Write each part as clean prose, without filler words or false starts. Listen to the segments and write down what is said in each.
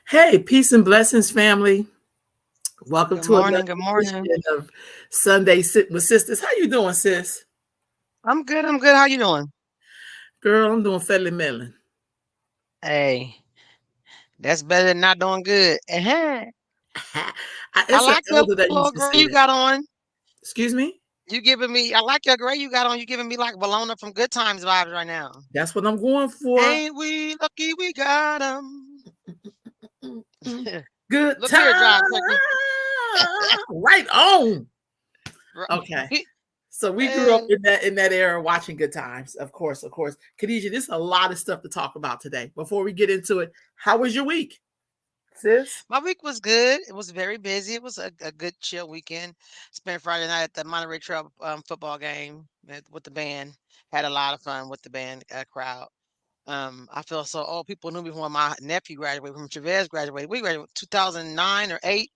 Hey, peace and blessings, family. Welcome Good to another morning. Good morning. edition of Sunday Sit with Sisters. How you doing, sis? I'm good. I'm good. How you doing? Girl, I'm doing fairly melon. Hey, that's better than not doing good. I It's an like your elder that little used to gray say you that. got on. Excuse me? You giving me. I like your gray you got on. You giving me like Bologna from Good Times vibes right now. That's what I'm going for. Ain't we lucky we got 'em? Good Look here, time. John Turkey. Right on. Okay. Right. So we grew up Eh, in that era watching Good Times. Of course, of course. Khadijah, there's a lot of stuff to talk about today. Before we get into it, how was your week, sis? My week was good. It was very busy. It was a good chill weekend. Spent Friday night at the Monterey Trail football game with the band. Had a lot of fun with the band crowd. I feel so old. People knew me when my nephew graduated, when Chavez graduated. We graduated 2009 or 8.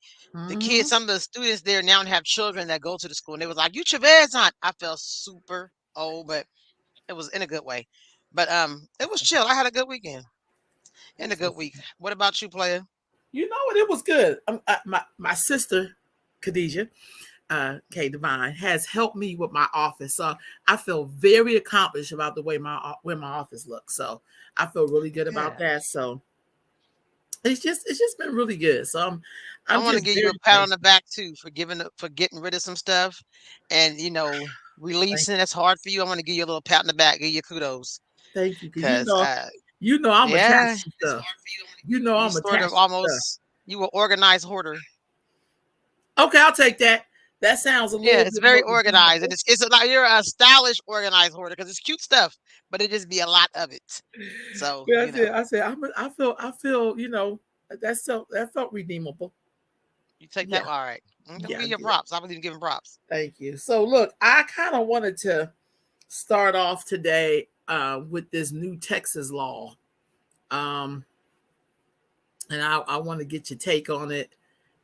The Mm-hmm. kids, some of the students there now have children that go to the school, and they was like, "You Chavez aunt." I felt super old, but it was in a good way. But it was chill. I had a good weekend and a That's good what's week. What about you, player? You know what? It was good. My sister, Khadijah, K Divine, has helped me with my office, so I feel very accomplished about the way my office looks. So I feel really good about Yeah, that. So it's just been really good. So I I'm want to just give you very a pat on the thankful. back too for for getting rid of some stuff, and Thank, releasing. That's hard for you. I want to give you a little pat on the back, give you kudos, thank you, because cause I'm yeah, attached to stuff. You know you I'm sort of attached to stuff. almost you were organized hoarder. Okay, I'll take that. That sounds a Yeah, little it's bit very more organized, and redeemable. it's like you're a stylish organized hoarder because it's cute stuff, but it just be a lot of it. So But I said, I feel, that felt redeemable. you take that Yeah, all right. I'm gonna yeah, I give you did. props. I believe in giving props. Thank you. So, look, I kind of wanted to start off today with this new Texas law, um, and I want to get your take on it.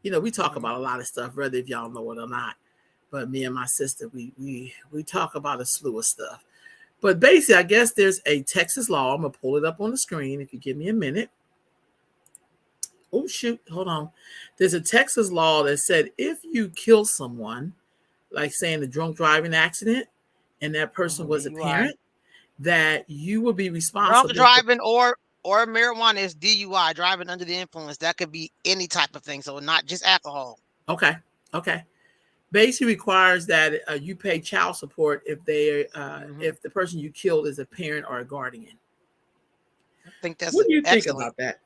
We talk Hmm. about a lot of stuff, whether if y'all know it or not. But me and my sister, we talk about a slew of stuff. But basically, I guess there's a Texas law. I'm gonna pull it up on the screen if you give me a minute. Oh shoot, hold on. There's a Texas law that said if you kill someone, like saying a drunk driving accident, and that person was a DUI, parent, that you will be drunk responsible for. driving, or marijuana is DUI, driving under the influence. That could be any type of thing, so not just alcohol. Okay, okay. Basically requires that you pay child support Hmm. if the person you killed is a parent or a guardian. I think that's What do you think excellent. about that?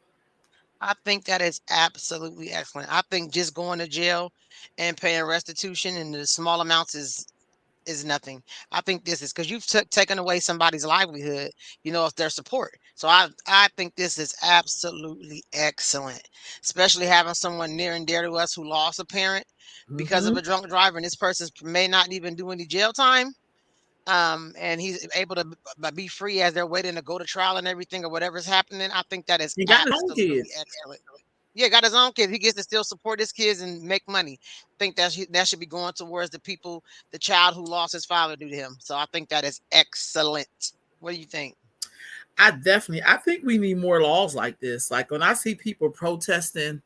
I think that is absolutely excellent. I think just going to jail and paying restitution in the small amounts is nothing. I think this is because you've taken away somebody's livelihood, of their support. So I think this is absolutely excellent, especially having someone near and dear to us who lost a parent because of Mm-hmm. a drunk driver, and this person may not even do any jail time. And he's able to be free as they're waiting to go to trial and everything or whatever's happening. I think that is He got his own absolutely kids. excellent. Yeah, got his own kids. He gets to still support his kids and make money. I think that should be going towards the child who lost his father due to him. So I think that is excellent. What do you think? I think we need more laws like this. Like when I see people protesting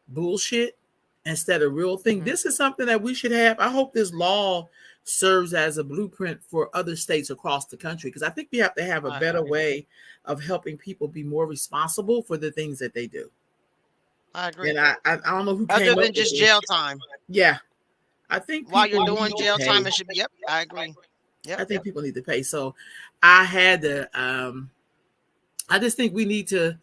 bullshit instead of real thing, Hmm. this is something that we should have. I hope this law serves as a blueprint for other states across the country, because I think we have to have a I better agree. way of helping people be more responsible for the things that they do. I And agree. I don't know who Other came up than with just this. jail time. Yeah, I think While you're people need doing to jail pay. time, it should be, yep, I agree. I Yep. think people need to pay. So I had to I just think we need to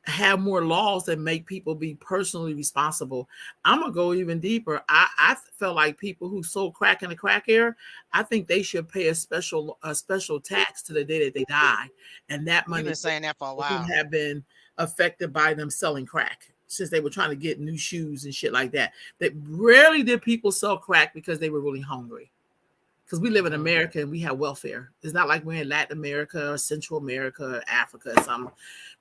have more laws that make people be personally responsible. I'm gonna go even deeper. I felt like people who sold crack in the crack era, I think they should pay a special tax to the day that they die, and that You've money been saying that for a who while. have been affected by them selling crack since they were trying to get new shoes and shit like that. That rarely did people sell crack because they were really hungry, because we live in Hmm. America and we have welfare. It's not like we're in Latin America or Central America or Africa or something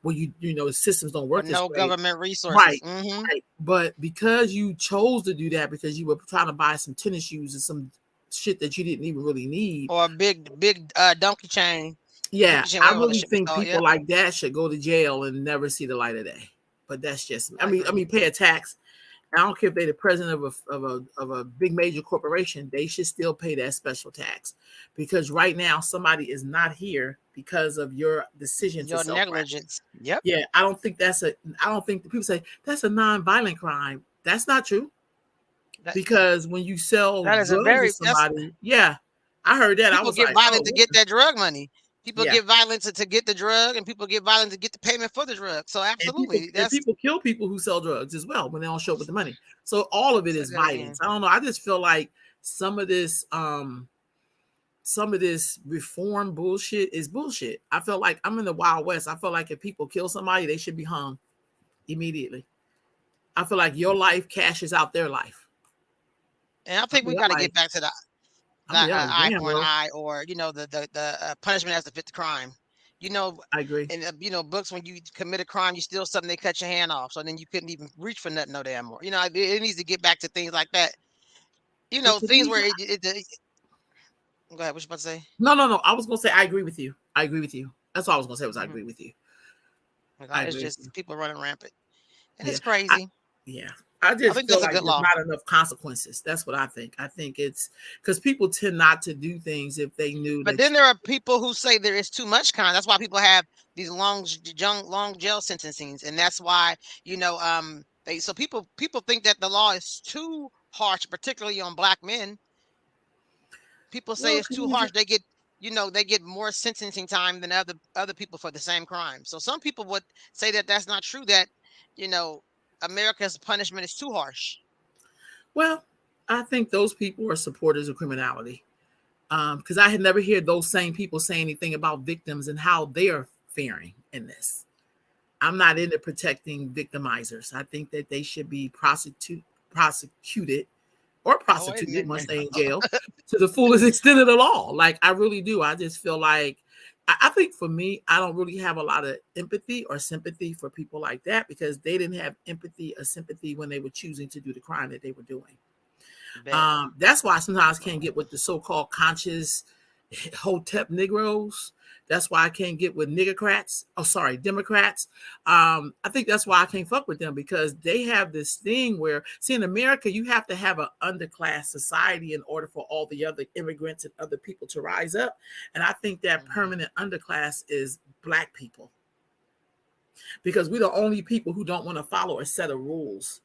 where systems don't With work this no way. government resources. Right. Hmm. Right. But because you chose to do that because you were trying to buy some tennis shoes and some shit that you didn't even really need. Or a big donkey chain. Yeah, Dookie chain, I whatever that really should be think called. people Yep. like that should go to jail and never see the light of day. but that's just I I agree. mean, pay a tax. I don't care if they're the president of a big major corporation, they should still pay that special tax. Because right now somebody is not here because of your decision to Your sell crack. negligence. Yep. Yeah, I don't think the people say that's a non-violent crime. That's not true. That Because when you sell that is a drugs to very that's somebody, yeah, I heard that. I people was get like, violent oh, to what get the-" that drug money. People yeah. get violent to get the drug, and people get violent to get the payment for the drug. So absolutely, And that's people kill people who sell drugs as well when they don't show up with the money. So all of it say is that again. violence. I don't know. I just feel like some of this some of this reform bullshit is bullshit. I feel like I'm in the Wild West. I feel like if people kill somebody, they should be hung immediately. I feel like your life cashes out their life. And I I think we mean, I'm got to like, get back to the eye damn, for an bro. eye, or the punishment as to fit the crime. You know, I agree. in books, when you commit a crime, you steal something, they cut your hand off, so then you couldn't even reach for nothing no damn more. It needs to get back to things like that. But to Things these, where go ahead. What you about to say? no. I was gonna say I agree with you. I agree with you. That's all I was gonna say was I Hmm. agree with you. I It's agree with you. just people running rampant, and Yeah. it's crazy. Yeah. I I just think feel that's a like good there's law. not enough consequences. That's what I think. I think it's because people tend not to do things if they knew But that then there are people who say there is too much kind. That's why people have these long jail sentencings, and that's why people think that the law is too harsh, particularly on black men. People say well, it's too harsh. They get more sentencing time than other people for the same crime. So some people would say that that's not true. That you know America's punishment is too harsh. well, I think those people are supporters of criminality. Because I had never heard those same people say anything about victims and how they are faring in this. I'm not into protecting victimizers. I think that they should be prosecuted or Oh, wait a prostituted minute once now. they in jail to the fullest extent of the law. Like I really do. I just feel like I think for me, I don't really have a lot of empathy or sympathy for people like that because they didn't have empathy or sympathy when they were choosing to do the crime that they were doing. Bet. That's why I sometimes can't get with the so-called conscious Hotep Negroes. That's why I can't get with niggocrats. Oh, sorry, Democrats. I think that's why I can't fuck with them because they have this thing where, see, in America, you have to have an underclass society in order for all the other immigrants and other people to rise up. And I think that Mhm. permanent underclass is Black people because we're the only people who don't want to follow a set of rules.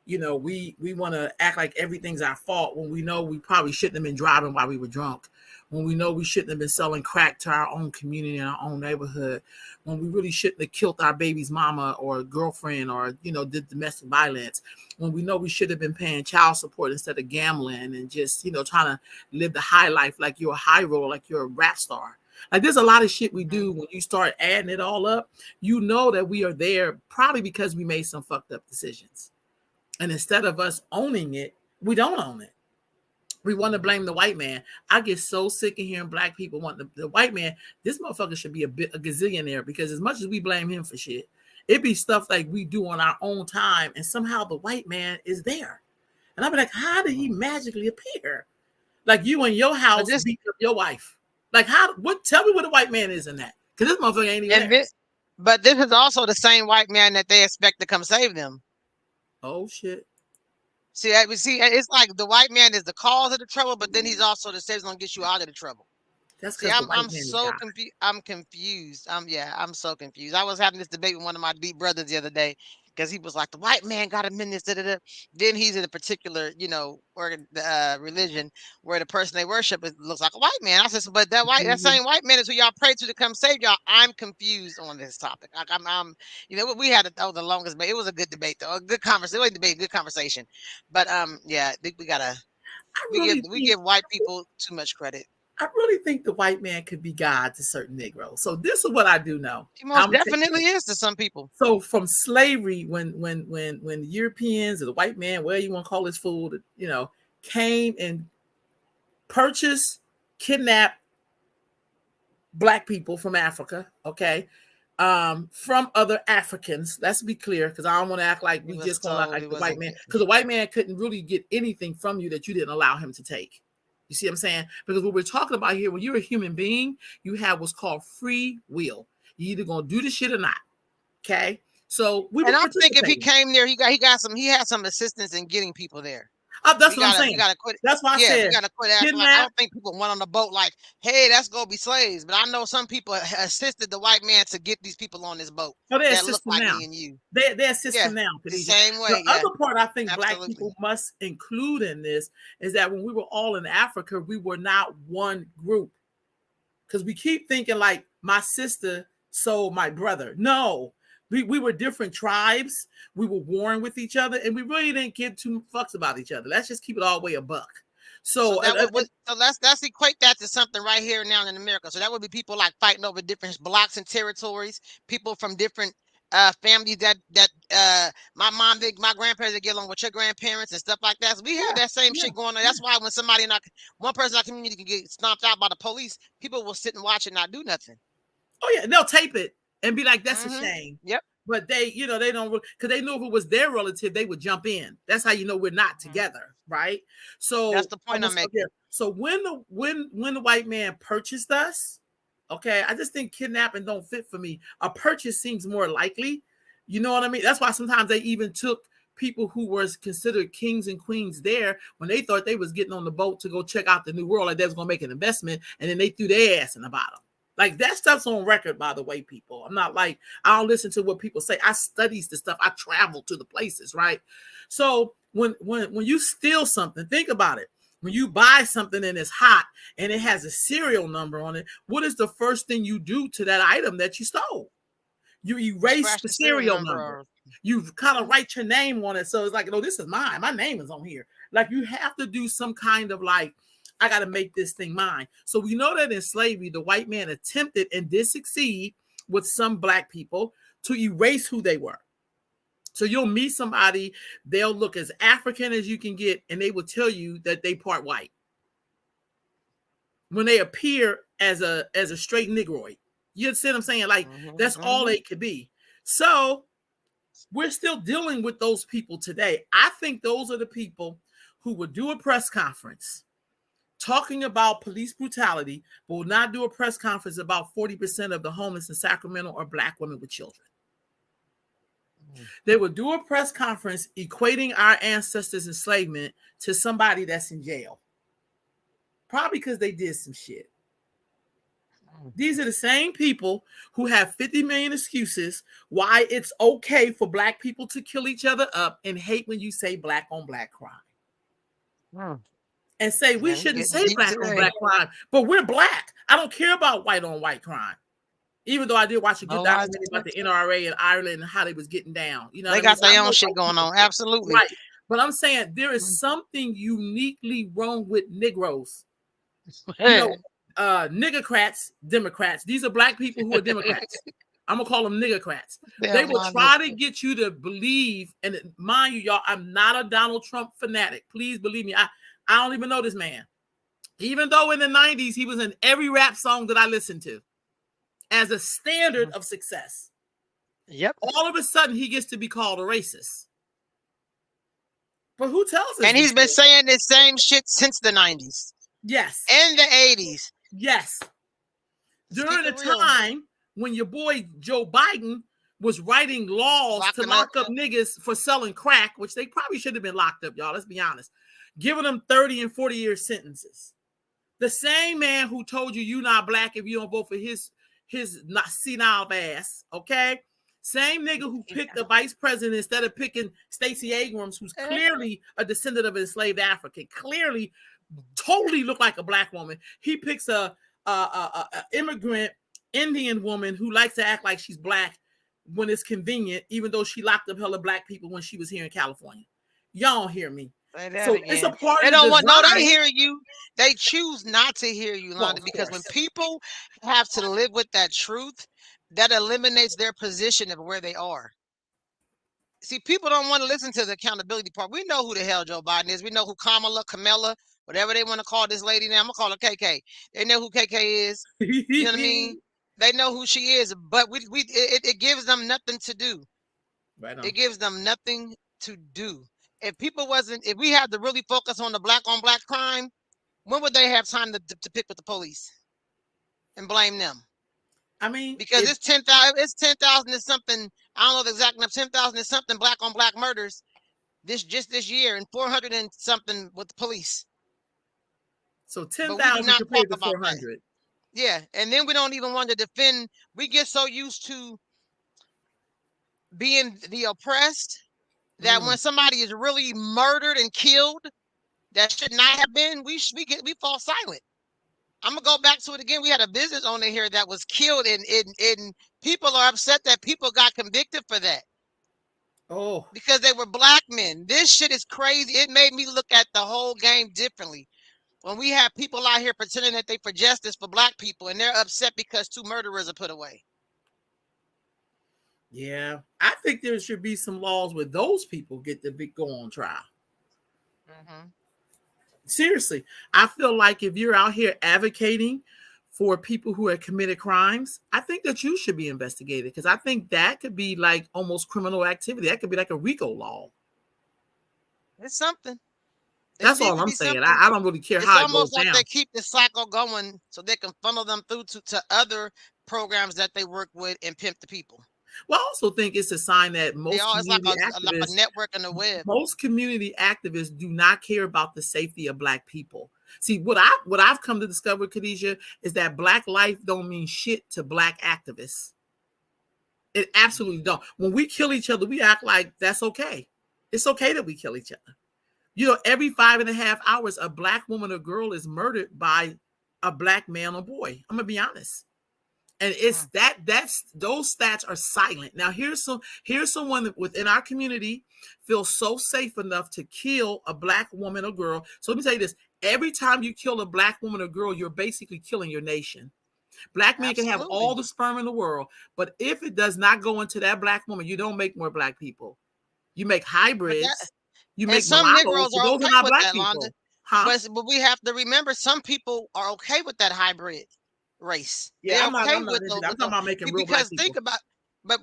We want to act like everything's our fault when we know we probably shouldn't have been driving while we were drunk, when we know we shouldn't have been selling crack to our own community and our own neighborhood, when we really shouldn't have killed our baby's mama or girlfriend or did domestic violence, when we know we should have been paying child support instead of gambling and just trying to live the high life like you're a high roller, like you're a rap star. Like there's a lot of shit we Mhm. do when you start adding it all up. You know that we are there probably because we made some fucked up decisions. And instead of us owning it, we don't own it. We want to blame the white man. I get so sick of hearing Black people want the white man. This motherfucker should be a gazillionaire because as much as we blame him for shit, it be stuff like we do on our own time, and somehow the white man is there. And I'll be like, how did he Mhm. magically appear? Like you in your But house this beat up your wife. Like how? What? Tell me where the white man is in that? Because this motherfucker ain't even and there. this, but this is also the same white man that they expect to come save them. Oh shit. It's like the white man is the cause of the trouble, but then he's also the savior gonna get you out of the trouble. That's See, because the I'm white man is so God. confused. I'm confused. I'm so confused. I was having this debate with one of my deep brothers the other day because he was like, the white man got him in this. Da, da, da. Then he's in a particular, religion where the person they worship looks like a white man. I said, but that Mhm. same white man is who y'all pray to come save y'all. I'm confused on this topic. Like, we had the longest debate. It was a good debate though, a good conversation. It was a debate, good conversation. But yeah, I think I we give really we think give white people too much credit. I really think the white man could be God to certain Negroes. So this is what I do know. He most I'm gonna tell you definitely this. is to some people. So from slavery, when the Europeans or the white man, whatever you want to call this fool, came and purchased, kidnapped Black people from Africa, okay, from other Africans. Let's be clear, because I don't want to act like He we was just gonna act told he like the white wasn't man, good. because the white man couldn't really get anything from you that you didn't allow him to take. You see what I'm saying? Because what we're talking about here, when you're a human being, you have what's called free will. You either gonna do the shit or not. Okay. So we were And I think if he participating. came there, he had some assistance in getting people there. That's what I'm We saying. gotta quit. That's why I Yeah, we said gotta quit acting like, I kidnap. don't think people went on the boat like, hey, let's go be slaves. But I know some people assisted the white man to get these people on this boat Oh, they that look assist them like now. me and you. They assist Yeah, them now, the Khadijah. same The way. Yeah, other part I think Black absolutely. people must include in this is that when we were all in Africa, we were not one group. Because we keep thinking like my sister sold my brother. No, we were different tribes. We were warring with each other, and we really didn't give two fucks about each other. Let's just keep it all the way a buck. So So, that would so let's equate that to something right here now in America. So that would be people like fighting over different blocks and territories, people from different families that my grandparents that get along with your grandparents and stuff like that. So we have that same shit going on. That's why when somebody in one person in our community can get stomped out by the police, people will sit and watch and not do nothing. oh yeah, they'll tape it and be like, "That's a shame." Yep. But they don't because they knew if it was their relative, they would jump in. That's how you know we're not together, right? So that's the point I'm making. So when the white man purchased us, okay, I just think kidnapping don't fit for me. A purchase seems more likely. You know what I mean? That's why sometimes they even took people who were considered kings and queens there when they thought they was getting on the boat to go check out the new world, like they was gonna make an investment, and then they threw their ass in the bottom. Like that stuff's on record, by the way, people. I'm not like, I don't listen to what people say. I studies the stuff. I travel to the places, right? So when you steal something, think about it. When you buy something and it's hot and it has a serial number on it, what is the first thing you do to that item that you stole? You erase the serial number. You kind of write your name on it. So it's like, no, this is mine. My name is on here. Like you have to do some kind of like, I got to make this thing mine. So we know that in slavery, the white man attempted and did succeed with some Black people to erase who they were. So you'll meet somebody, they'll look as African as you can get, and they will tell you that they part white when they appear as a straight Negroid. You see what I'm saying? Like that's all they could be. So we're still dealing with those people today. I think those are the people who would do a press conference talking about police brutality, but will not do a press conference about 40% of the homeless in Sacramento are Black women with children. They would do a press conference equating our ancestors' enslavement to somebody that's in jail. Probably because they did some shit. These are the same people who have 50 million excuses why it's okay for Black people to kill each other up and hate when you say Black on Black crime. And say we shouldn't say Black on Black crime, but we're Black. I don't care about white on white crime. Even though I did watch a good documentary about the NRA in Ireland and how they was getting down. You know, they got their own shit going on. Absolutely. Right. But I'm saying there is something uniquely wrong with Negroes. You know, niggercrats, Democrats. These are Black people who are Democrats. I'm gonna call them niggercrats. They will try to get you to believe, and mind you, y'all, I'm not a Donald Trump fanatic. Please believe me. I don't even know this man. Even though in the 90s he was in every rap song that I listened to as a standard of success. Yep. All of a sudden he gets to be called a racist. But who tells us? And he's been saying this same shit since the 90s. Yes. And the 80s. Yes. During the time when your boy Joe Biden was writing laws to lock up niggas for selling crack, which they probably should have been locked up, y'all. Let's be honest. Giving them 30 and 40-year sentences. The same man who told you you're not Black if you don't vote for his senile ass, okay? Same nigga who picked the vice president instead of picking Stacey Abrams, who's clearly a descendant of enslaved African, clearly totally looked like a Black woman. He picks a immigrant Indian woman who likes to act like she's Black when it's convenient, even though she locked up hella Black people when she was here in California. Y'all don't hear me. So it's a part they don't want they hear you. They choose not to hear you, Londa, because when people have to live with that truth, that eliminates their position of where they are. See, people don't want to listen to the accountability part. We know who the hell Joe Biden is. We know who Kamala, whatever they want to call this lady now. I'm gonna call her KK. They know who KK is. You know what I mean? They know who she is, but it gives them nothing to do. Right on. It gives them nothing to do. If we had to really focus on the Black on Black crime, when would they have time to pick with the police and blame them? I mean, because it's 10,000 and something I don't know the exact number, 10,000 and something black on black murders this year, and 400 and something with the police. So But we do 10,000 not talk compared to about that. 400. Yeah, and then we don't even want to defend. We get so used to being the oppressed that when somebody is really murdered and killed that should not have been, we fall silent. I'm gonna go back to it again. We had a business owner here that was killed, and people are upset that people got convicted for that. Oh, because they were black men. This shit is crazy. It made me look at the whole game differently. When we have people out here pretending that they for justice for black people, and they're upset because 2 murderers are put away. yeah. I think there should be some laws where those people get to go on trial. Seriously, I feel like if you're out here advocating for people who have committed crimes, I think that you should be investigated, because I think that could be like almost criminal activity. That could be like a RICO law. It's something. That's all I'm saying. I don't really care how it goes almost like down. they keep the cycle going so they can funnel them through to other programs that they work with and pimp the people. Well, I also think it's a sign that most it's like community a network in the web. Most community activists do not care about the safety of black people. See, what I've come to discover, Khadijah, is that black life don't mean shit to black activists. It absolutely don't. When we kill each other, we act like that's okay. It's okay that we kill each other. You know, every 5.5 hours, a black woman or girl is murdered by a black man or boy. I'm gonna be honest. And it's that's those stats are silent. Now here's someone that within our community feels so safe enough to kill a black woman or girl. So let me tell you this: every time you kill a black woman or girl, you're basically killing your nation. Black men can have all the sperm in the world, but if it does not go into that black woman, you don't make more black people. You make hybrids. You make some Negroes are okay with that, Londa. But we have to remember, some people are okay with that hybrid race. Yeah, I'm talking about making real black people. Think about, but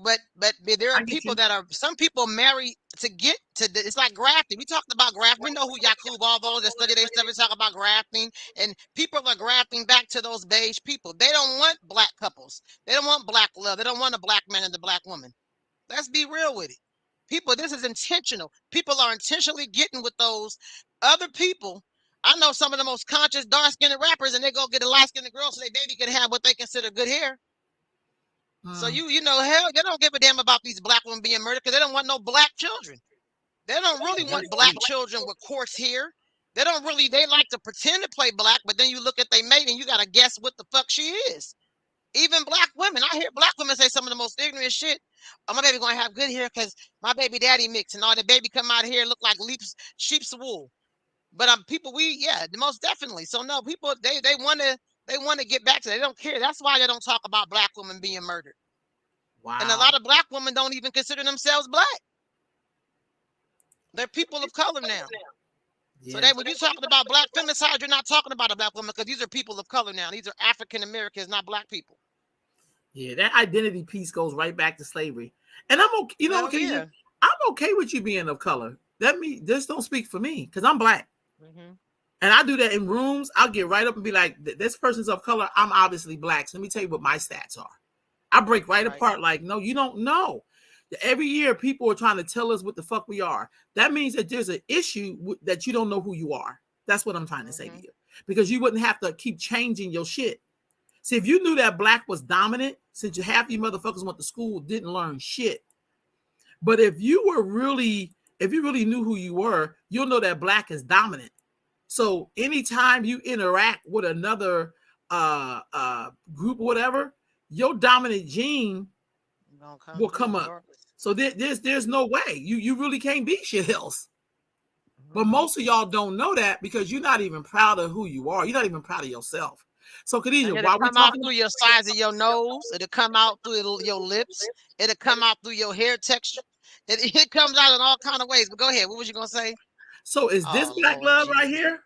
there are people that are, some people marry to get to it's like grafting. We talked about grafting. We know who Yaqub, all those that study their stuff, we talk about grafting, and people are grafting back to those beige people. They don't want black couples. They don't want black love. They don't want a black man and a black woman. Let's be real with it. People, this is intentional. People are intentionally getting with those other people. I know some of the most conscious dark-skinned rappers, and they go get a light-skinned girl so their baby can have what they consider good hair. So you know, hell, they don't give a damn about these black women being murdered because they don't want no black children. They don't really want black children with coarse hair. They don't really, they like to pretend to play black, but then you look at their mate and you got to guess what the fuck she is. Even black women, I hear black women say some of the most ignorant shit. Oh, my baby gonna have good hair because my baby daddy mixed, and all the baby come out of here look like sheep's wool. But people, most definitely. So no, people they want to get back to that. They don't care. That's why they don't talk about black women being murdered. Wow. And a lot of black women don't even consider themselves black. They're people of color now. Yeah. So when you're talking about black femicide, you're not talking about a black woman, because these are people of color now. These are African Americans, not black people. Yeah, that identity piece goes right back to slavery. And I'm okay, you know, I'm okay with you being of color. This don't speak for me, because I'm black. And I do that in rooms. I'll get right up and be like, this person's of color. I'm obviously black. So let me tell you what my stats are. I break right apart like, no, you don't know. Every year, people are trying to tell us what the fuck we are. That means that there's an issue that you don't know who you are. That's what I'm trying to say to you. Because you wouldn't have to keep changing your shit. See, if you knew that black was dominant, since half you motherfuckers went to school, didn't learn shit. But if you really knew who you were, you'll know that black is dominant. So anytime you interact with another group or whatever, your dominant gene will come up. So there's no way. You really can't be shit else. But most of y'all don't know that because you're not even proud of who you are. You're not even proud of yourself. So Khadijah, it'll come out through your size of your nose. It'll come out through your lips. It'll come out through your hair texture. It comes out in all kind of ways. But go ahead. What was you gonna say? So is this black love right here?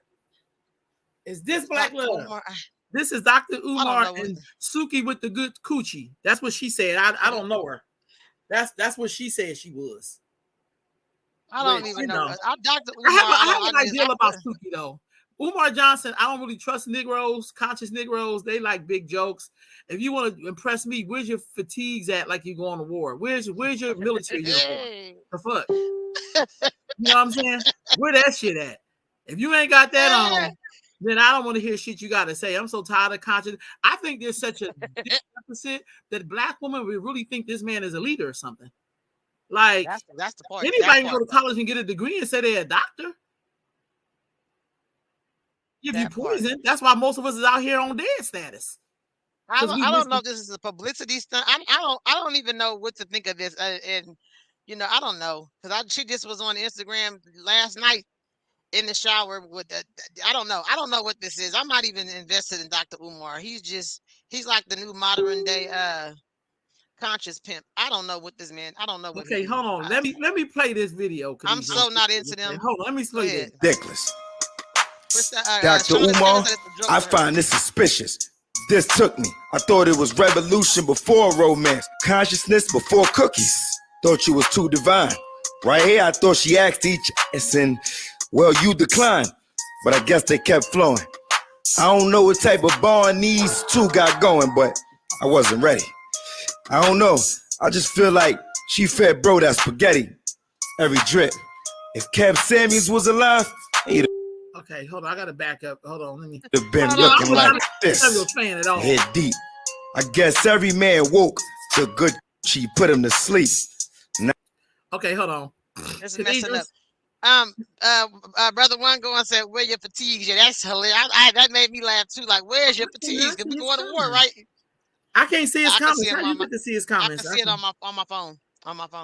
Is this black love? This is Dr. Umar and Suki with the good coochie. That's what she said. I don't know her. That's what she said she was. I don't even know. I have an idea about Suki though. Umar Johnson, I don't really trust Negroes, conscious Negroes. They like big jokes. If you want to impress me, where's your fatigues at like you're going to war? Where's your military uniform? The fuck? You know what I'm saying? Where that shit at? If you ain't got that on, then I don't want to hear shit you got to say. I'm so tired of conscious. I think there's such a deficit that black women would really think this man is a leader or something. Like, that's the part. Anybody can go to college and get a degree and say they're a doctor. Give you poison. That's why most of us is out here on dead status. I don't know if this is a publicity stunt. I don't even know what to think of this. And you know, I don't know, because she just was on Instagram last night in the shower with the, I don't know what this is. I'm not even invested in Dr. Umar. He's like the new modern day conscious pimp. I don't know what this man. I don't know what. Okay, hold on. Let me play this video. I'm so not into them. Hold on, let me play this. Ridiculous. Dr. Umar, I find this suspicious. This took me. I thought it was revolution before romance, consciousness before cookies. Thought you was too divine. Right here, I thought she asked each and well, you declined. But I guess they kept flowing. I don't know what type of bond these two got going, but I wasn't ready. I don't know. I just feel like she fed bro that spaghetti every drip. If Kev Samuels was alive, he'd okay, hold on. I gotta back up. Hold on. Let me have been looking like this. Head deep. I guess every man woke to good. She put him to sleep. Now okay, hold on. This is messing up. Brother One go and said, "Where your fatigues?" Yeah, that's hilarious. That made me laugh too. Like, where's your fatigues? Because we going to war, right? I can't see his comments. How you get to see his comments? I can see it on my phone.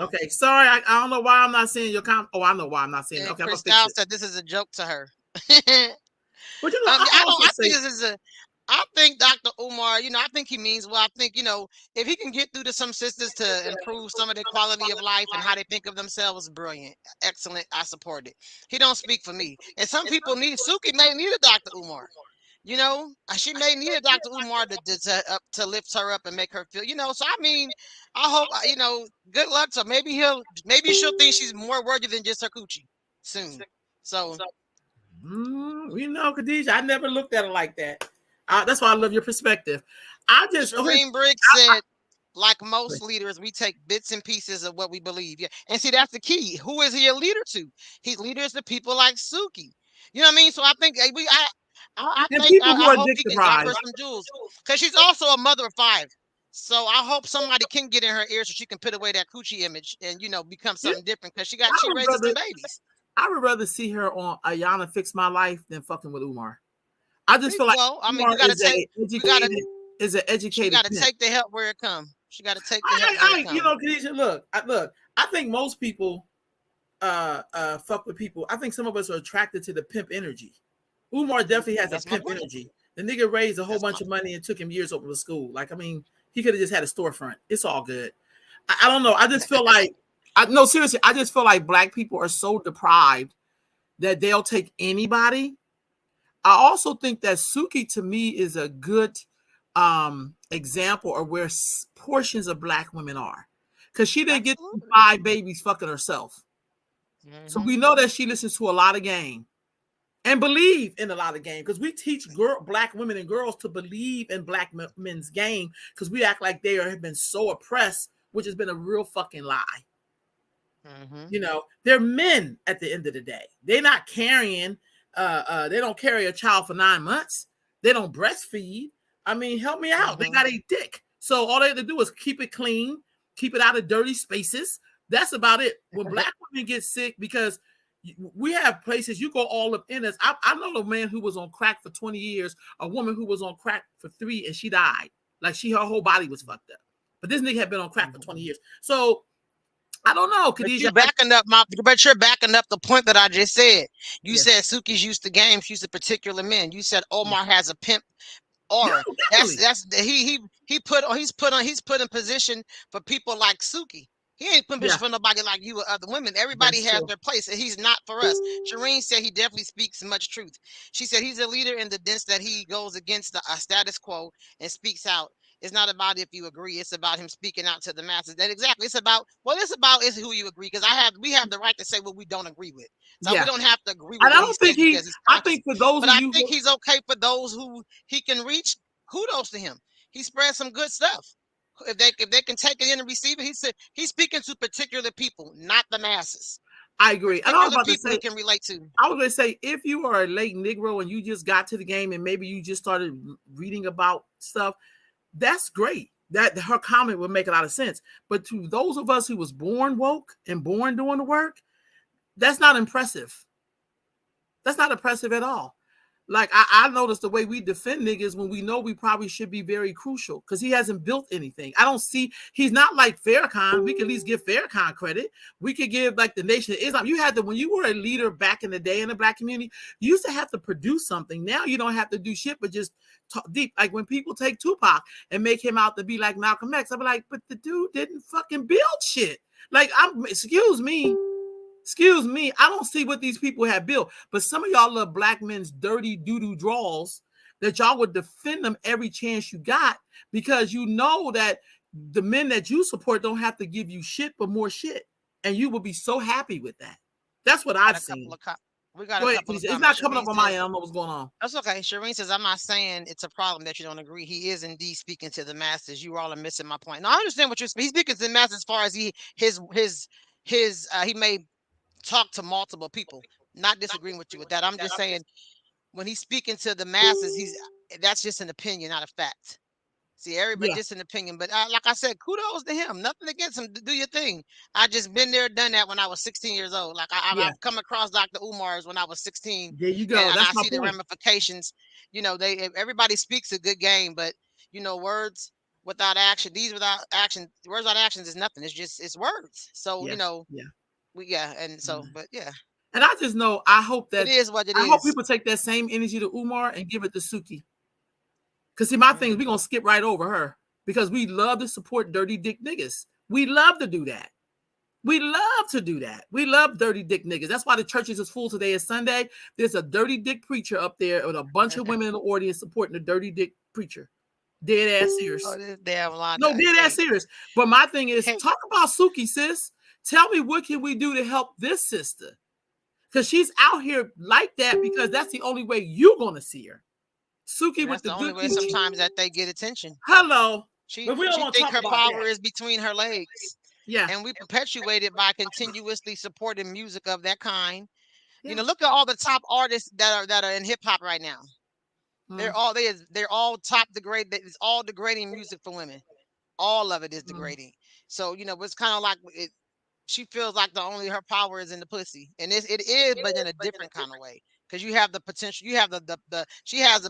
Okay, sorry. I don't know why I'm not seeing your comment. Oh, I know why I'm not seeing it. Okay, Chris said this is a joke to her. But you know, I think Dr. Umar, you know, I think he means well. I think, you know, if he can get through to some sisters to improve some of their quality of life and how they think of themselves, brilliant, excellent. I support it. He don't speak for me. And some people Suki may need a Dr. Umar. You know, she may need a Dr. Umar to lift her up and make her feel, you know. So I mean, I hope, you know, good luck. So maybe she'll think she's more worthy than just her coochie soon. So you know, Khadijah, I never looked at it like that. That's why I love your perspective. Shereen Briggs said, like most leaders, we take bits and pieces of what we believe. Yeah, and see, that's the key. Who is he a leader to? He's leaders to people like Suki. You know what I mean? So I think I hope he can drop her some jewels, because she's also a mother of 5. So I hope somebody can get in her ear so she can put away that coochie image and, you know, become something different, because she raises some babies. I would rather see her on Ayana Fix My Life than fucking with Umar. I just feel like, well, I mean, you gotta take the help where it comes. She gotta take the help where it comes. You know, Khadijah, look. I think most people fuck with people. I think some of us are attracted to the pimp energy. Umar definitely has a pimp energy. The nigga raised a whole bunch of money and took him years open to school. Like, I mean, he could have just had a storefront. It's all good. I don't know. I just feel like no, seriously, I just feel like black people are so deprived that they'll take anybody. I also think that Suki, to me, is a good example of where portions of black women are, because she didn't get 5 babies fucking herself. Mm-hmm. So we know that she listens to a lot of game and believe in a lot of game, because we teach black women and girls to believe in black men's game, because we act like they have been so oppressed, which has been a real fucking lie. Mm-hmm. You know, they're men at the end of the day. They're not carrying. They don't carry a child for 9 months. They don't breastfeed. I mean, help me out. Mm-hmm. They got a dick. So all they have to do is keep it clean, keep it out of dirty spaces. That's about it. When black women get sick, because we have places you go all up in us. I know a man who was on crack for 20 years, a woman who was on crack for 3, and she died. Like, her whole body was fucked up. But this nigga had been on crack for 20 years. So I don't know, Khadijah. But you're backing up the point that I just said. You said Suki's used to games, she's a particular man. You said Omar has a pimp aura. Yeah, he's put in position for people like Suki. He ain't put in position for nobody like you or other women. Everybody has their place, and he's not for us. Shereen said he definitely speaks much truth. She said he's a leader in the sense that he goes against the status quo and speaks out It's not about if you agree. It's about him speaking out to the masses. That exactly. It's about is who you agree. Because we have the right to say what we don't agree with. So we don't have to agree with and I what don't he think says because he's I conscious. think for those But of I you think he's okay for those who he can reach. Kudos to him. He spread some good stuff. If they can take it in and receive it, he said he's speaking to particular people, not the masses. I agree. And I was about to say, he can relate to. I was going to say, if you are a late Negro and you just got to the game and maybe you just started reading about stuff, that's great. That her comment would make a lot of sense. But to those of us who was born woke and born doing the work, that's not impressive. That's not impressive at all. Like I noticed the way we defend niggas when we know we probably should be very crucial because he hasn't built anything. I don't see he's not like Farrakhan. We can at least give Farrakhan credit. We could give like the Nation of Islam. You had to, when you were a leader back in the day in the Black community, you used to have to produce something. Now you don't have to do shit, but just talk deep. Like when people take Tupac and make him out to be like Malcolm X, I'll be like, but the dude didn't fucking build shit. Like excuse me, I don't see what these people have built. But some of y'all love black men's dirty doo-doo draws that y'all would defend them every chance you got because you know that the men that you support don't have to give you shit but more shit. And you will be so happy with that. That's what I've seen. We got Go ahead, please. It's not coming up on my end. I don't know what's going on. That's okay. Shireen says, I'm not saying it's a problem that you don't agree. He is indeed speaking to the masses. You all are missing my point. Now, I understand what you're speaking. He's speaking to the masses as far as he may talk to multiple people. Not disagreeing with you with that. I'm just saying when he's speaking to the masses, that's just an opinion, not a fact. See, everybody just an opinion. But like I said, kudos to him. Nothing against him. Do your thing. I just been there, done that when I was 16 years old. Like I've come across Dr. Umar's when I was 16. There you go. And I see the ramifications. You know, everybody speaks a good game, but you know, words without action, words without actions is nothing. It's words. So, you know, And I just know, I hope that it is what it is. I hope people take that same energy to Umar and give it to Suki. Because see, my thing is we're going to skip right over her because we love to support dirty dick niggas. We love to do that. We love dirty dick niggas. That's why the churches is full today. Is Sunday. There's a dirty dick preacher up there with a bunch of women in the audience supporting the dirty dick preacher. Dead ass serious. Dead ass serious. But my thing is, talk about Suki, sis. Tell me, what can we do to help this sister? Because she's out here like that because that's the only way you're going to see her. Suki with the only way sometimes that they get attention. Hello. She think her power is between her legs. Yeah. And we perpetuate it by continuously supporting music of that kind. Yeah. You know, look at all the top artists that are in hip hop right now. They're all top degrade. It's all degrading music for women. All of it is degrading. So, you know, it's kind of like she feels like her power is in the pussy. And it is, but in a different kind of way. Because you have the potential, she has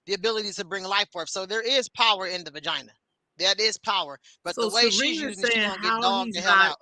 the ability to bring life forth. So there is power in the vagina. That is power. But the way she's using it, she's going to get dogged the hell out.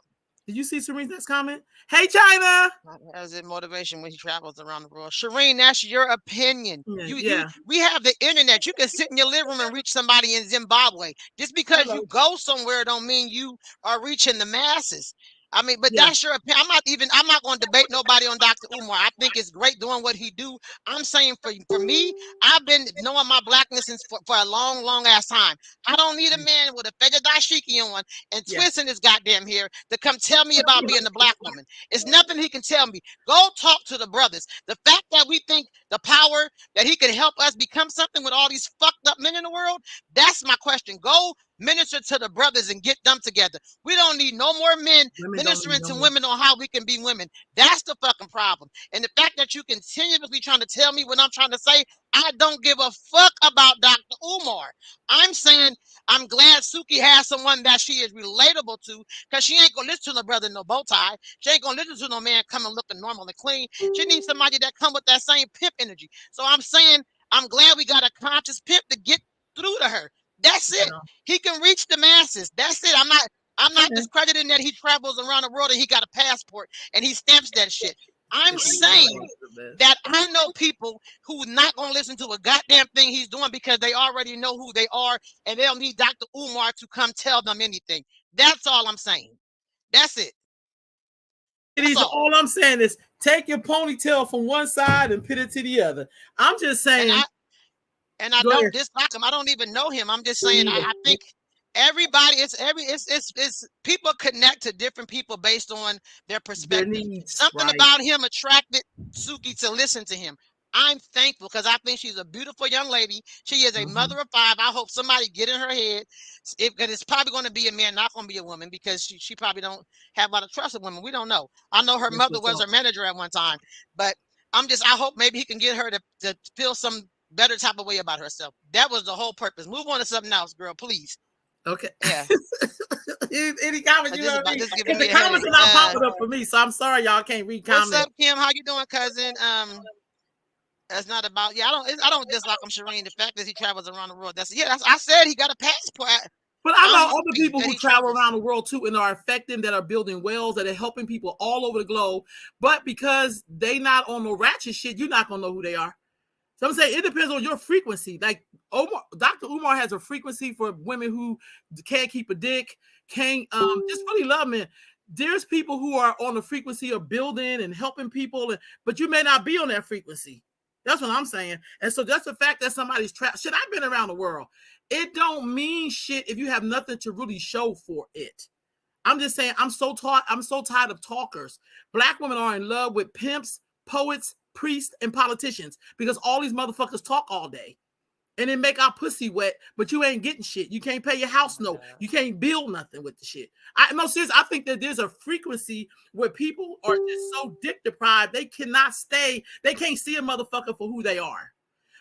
Did you see Serene's next comment? Hey, China. How's it motivation when he travels around the world? Shireen, that's your opinion. We have the internet. You can sit in your living room and reach somebody in Zimbabwe. Just because you go somewhere don't mean you are reaching the masses. I mean, but that's your opinion. I'm not going to debate nobody on Dr. Umar. I think it's great doing what he do. I'm saying for me, I've been knowing my blackness for a long, long ass time. I don't need a man with a feta dashiki on and twisting his goddamn hair to come tell me about being a black woman. It's nothing he can tell me. Go talk to the brothers. The fact that we think the power that he can help us become something with all these fucked up men in the world, that's my question. Go minister to the brothers and get them together. We don't need no more men ministering to women on how we can be women. That's the fucking problem. And the fact that you continuously trying to tell me what I'm trying to say, I don't give a fuck about Dr. Umar. I'm saying I'm glad Suki has someone that she is relatable to, because she ain't gonna listen to no brother in no bow tie. She ain't gonna listen to no man coming looking normal and clean. She needs somebody that come with that same pimp energy. So I'm saying I'm glad we got a conscious pimp to get through to her. That's it. He can reach the masses. That's it. I'm not discrediting that he travels around the world and he got a passport and he stamps that shit. I'm saying that I know people who not gonna listen to a goddamn thing he's doing because they already know who they are and they don't need Dr. Umar to come tell them anything. That's all I'm saying. That's it. All I'm saying is take your ponytail from one side and put it to the other. I'm just saying. And I Go don't ahead. dislike him. I don't even know him. I'm just saying I think everybody, it's people connect to different people based on their Their perspective. needs, Something right? about him attracted Suki to listen to him. I'm thankful because I think she's a beautiful young lady. She is a mother of 5. I hope somebody get in her head. Because it's probably going to be a man, not going to be a woman, because she probably don't have a lot of trust in women. We don't know. I know her That's mother what's was up. her manager at one time, but I hope maybe he can get her to feel some better type of way about herself. That was the whole purpose. Move on to something else, girl, please. Okay. Yeah. Any comments you This want to read? this giving The me a comments headache. are not popping up for me, so I'm sorry y'all can't read What's comments. up, Kim? How you doing, cousin? That's not about. Yeah, I don't dislike him, Shireen. The fact that he travels around the world. I said he got a passport. But I I'm know other happy people that who he travel travels. around the world too and are affecting, that are building wells, that are helping people all over the globe. But because they not on no ratchet shit, you're not gonna know who they are. So I'm saying it depends on your frequency. Like Dr. Umar has a frequency for women who can't keep a dick, can't just really love men. There's people who are on the frequency of building and helping people, but you may not be on that frequency. That's what I'm saying. And so that's the fact that somebody's trapped. Shit, I've been around the world. It don't mean shit if you have nothing to really show for it. I'm just saying I'm so tired of talkers. Black women are in love with pimps, poets, priests, and politicians because all these motherfuckers talk all day. And then make our pussy wet, but you ain't getting shit. You can't pay your house note. You can't build nothing with the shit. Seriously, I think that there's a frequency where people are just so dick deprived, they cannot stay, they can't see a motherfucker for who they are.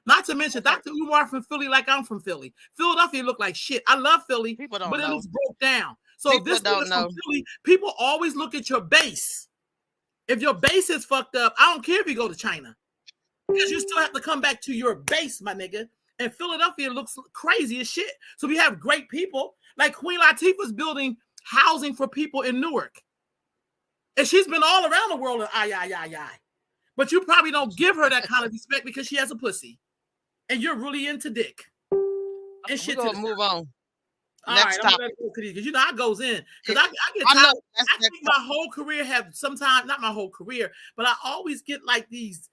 Not to mention, Dr. Umar from Philly, like I'm from Philly. Philadelphia look like shit. I love Philly, People don't but it know. looks broke down. So People this don't nigga's know. from Philly, people always look at your base. If your base is fucked up, I don't care if you go to China. Because you still have to come back to your base, my nigga. And Philadelphia looks crazy as shit. So we have great people. Like Queen Latifah's building housing for people in Newark. And she's been all around the world and But you probably don't give her that kind of respect because she has a pussy. And you're really into dick. And shit. We're gonna move on. All Next right, topic. because you know I goes in. Because I get I tired. know. I think my whole career have sometimes, not my whole career, but I always get like these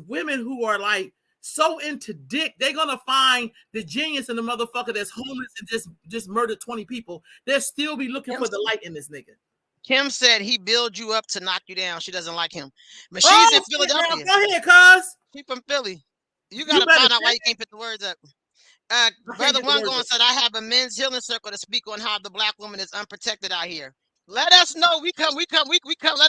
women who are like so into dick. They're gonna find the genius in the motherfucker that's homeless and just murdered 20 people. They'll still be looking for the light in this nigga. Kim said he build you up to knock you down. She doesn't like him. But she's in Philadelphia. Go ahead, cuz. She's from Philly. You gotta find out why you can't put the words up. Brother One going said, I have a men's healing circle to speak on how the black woman is unprotected out here. Let us know. We come. Let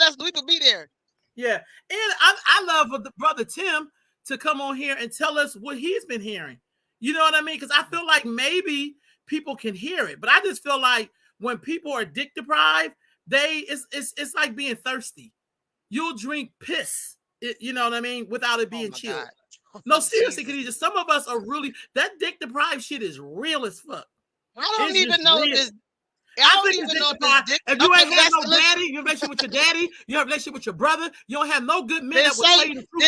us, we could be there. Yeah. And I love the brother Tim to come on here and tell us what he's been hearing. You know what I mean? Because I feel like maybe people can hear it, but I just feel like when people are dick deprived, it's like being thirsty. You'll drink piss, you know what I mean, without it being chilled. No, seriously, Khadija, some of us are really, that dick deprived shit is real as fuck. I don't even know if this. I don't even know if you ain't had no daddy, you have a relationship with your daddy, you have a relationship with your brother, you don't have no good men that will tell you the truth.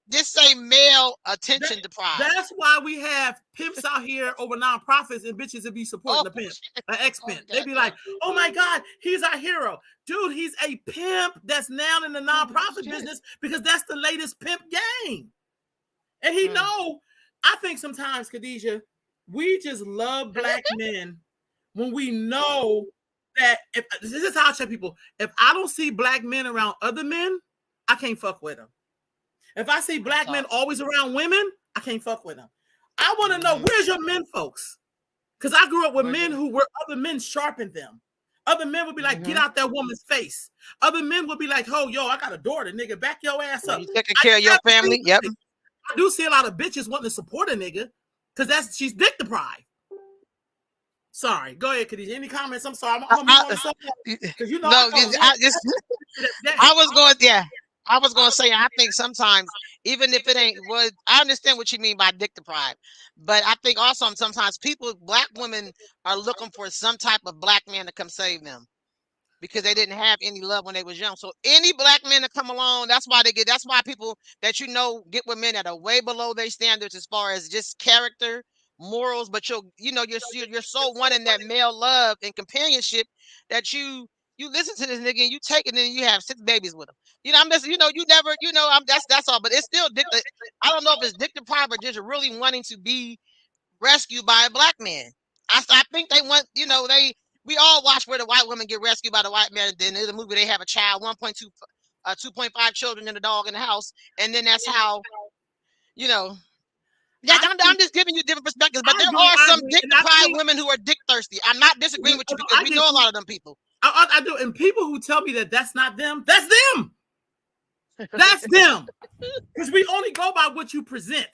This say male attention deprived. That's why we have pimps out here over nonprofits and bitches that be supporting the pimp, an ex-pimp. They be like, oh my God, he's our hero. Dude, he's a pimp that's now in the nonprofit business because that's the latest pimp game. And he know, I think sometimes, Khadija, we just love black men when we know that, if this is how I tell people, if I don't see black men around other men, I can't fuck with them. If I see black men always around women, I can't fuck with them. I want to know, where's your men, folks? Because I grew up with men who were other men sharpened them. Other men would be like, get out that woman's face. Other men would be like, oh, yo, I got a daughter, nigga, back your ass up. You taking care of your family? Yep. I do see a lot of bitches wanting to support a nigga because she's dick deprived. Sorry, go ahead, Khadija. Any comments? I'm sorry. I'm on something. You know, I was going to say, I think sometimes, even if it ain't, I understand what you mean by dick deprived, but I think also sometimes black women are looking for some type of black man to come save them because they didn't have any love when they was young. So any black men that come along, that's why people that get with men that are way below their standards as far as just character, morals, but you're so wanting that male love and companionship that you you listen to this nigga and you take it and you have 6 babies with him. You know, I'm just, you know, you never, you know, that's all. But it's still I don't know if it's dick deprived or just really wanting to be rescued by a black man. I think they want, you know, we all watch where the white women get rescued by the white man. Then in the movie they have a child, 1.2, 2.5 children and a dog in the house, and then that's how, you know. Yeah, I'm just giving you different perspectives, but there are some dick deprived women who are dick thirsty. I'm not disagreeing with you because we know a lot of them people. I do, and people who tell me that that's not them, that's them. That's them. Because we only go by what you present.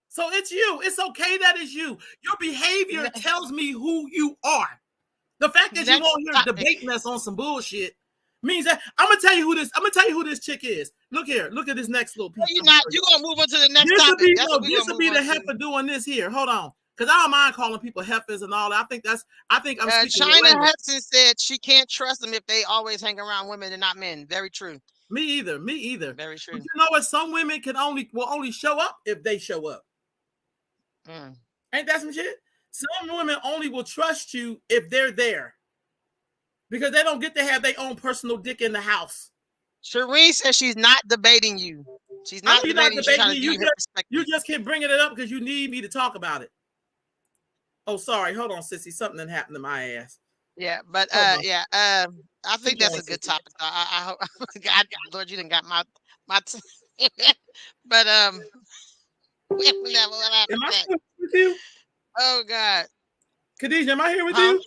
So it's you. It's okay that it's you. Your behavior tells me who you are. The fact that you on here debating us on some bullshit means that I'm gonna tell you who this chick is. Look here. Look at this next little piece. You're gonna move on to the next topic. This will be the heifer doing this here. Hold on. Because I don't mind calling people heifers and all that. I think I'm China Hudson said she can't trust them if they always hang around women and not men. Very true. Me either. Very true. But you know what? Some women will only show up if they show up. Ain't that some shit? Some women only will trust you if they're there. Because they don't get to have their own personal dick in the house. Shireen says she's not debating you. She's not debating you. You just keep bringing it up because you need me to talk about it. Oh, sorry. Hold on, sissy. Something done happened to my ass. Yeah, but I think that's a good topic. I hope, God, Lord, you done got my but what happened? Am I here with you? Oh God, Khadijah, am I here with you?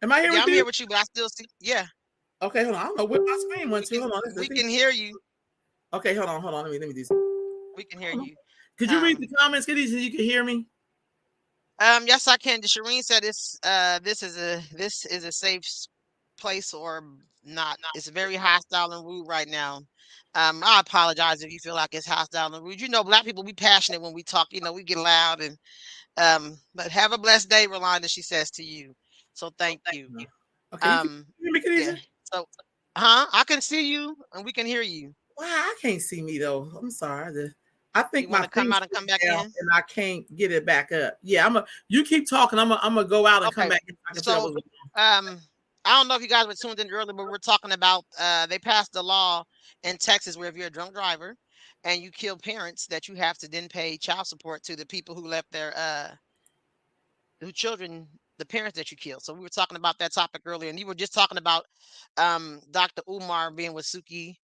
Am I here with you? I'm here with you, but I still see. Yeah. Okay, hold on. I don't know where my screen went to. Hold on. We can hear you. Okay, hold on. Let me do this. We can hear you. Could you read the comments, Khadijah, so you can hear me? Yes, I can. Shireen said this is a safe place or not. It's very hostile and rude right now. I apologize if you feel like it's hostile and rude. You know, black people, we passionate when we talk. You know, we get loud and but have a blessed day, Rolanda. She says to you. So thank you. Okay. Yeah. So, I can see you and we can hear you. Wow, I can't see me though. I'm sorry. I think my come out and come back in, and I can't get it back up. Yeah, you keep talking. I'm gonna go out and come back in. So, I don't know if you guys were tuned in earlier, but we're talking about they passed a law in Texas where if you're a drunk driver and you kill parents, that you have to then pay child support to the people who left their children, the parents that you killed. So we were talking about that topic earlier, and you were just talking about Dr. Umar being with Suki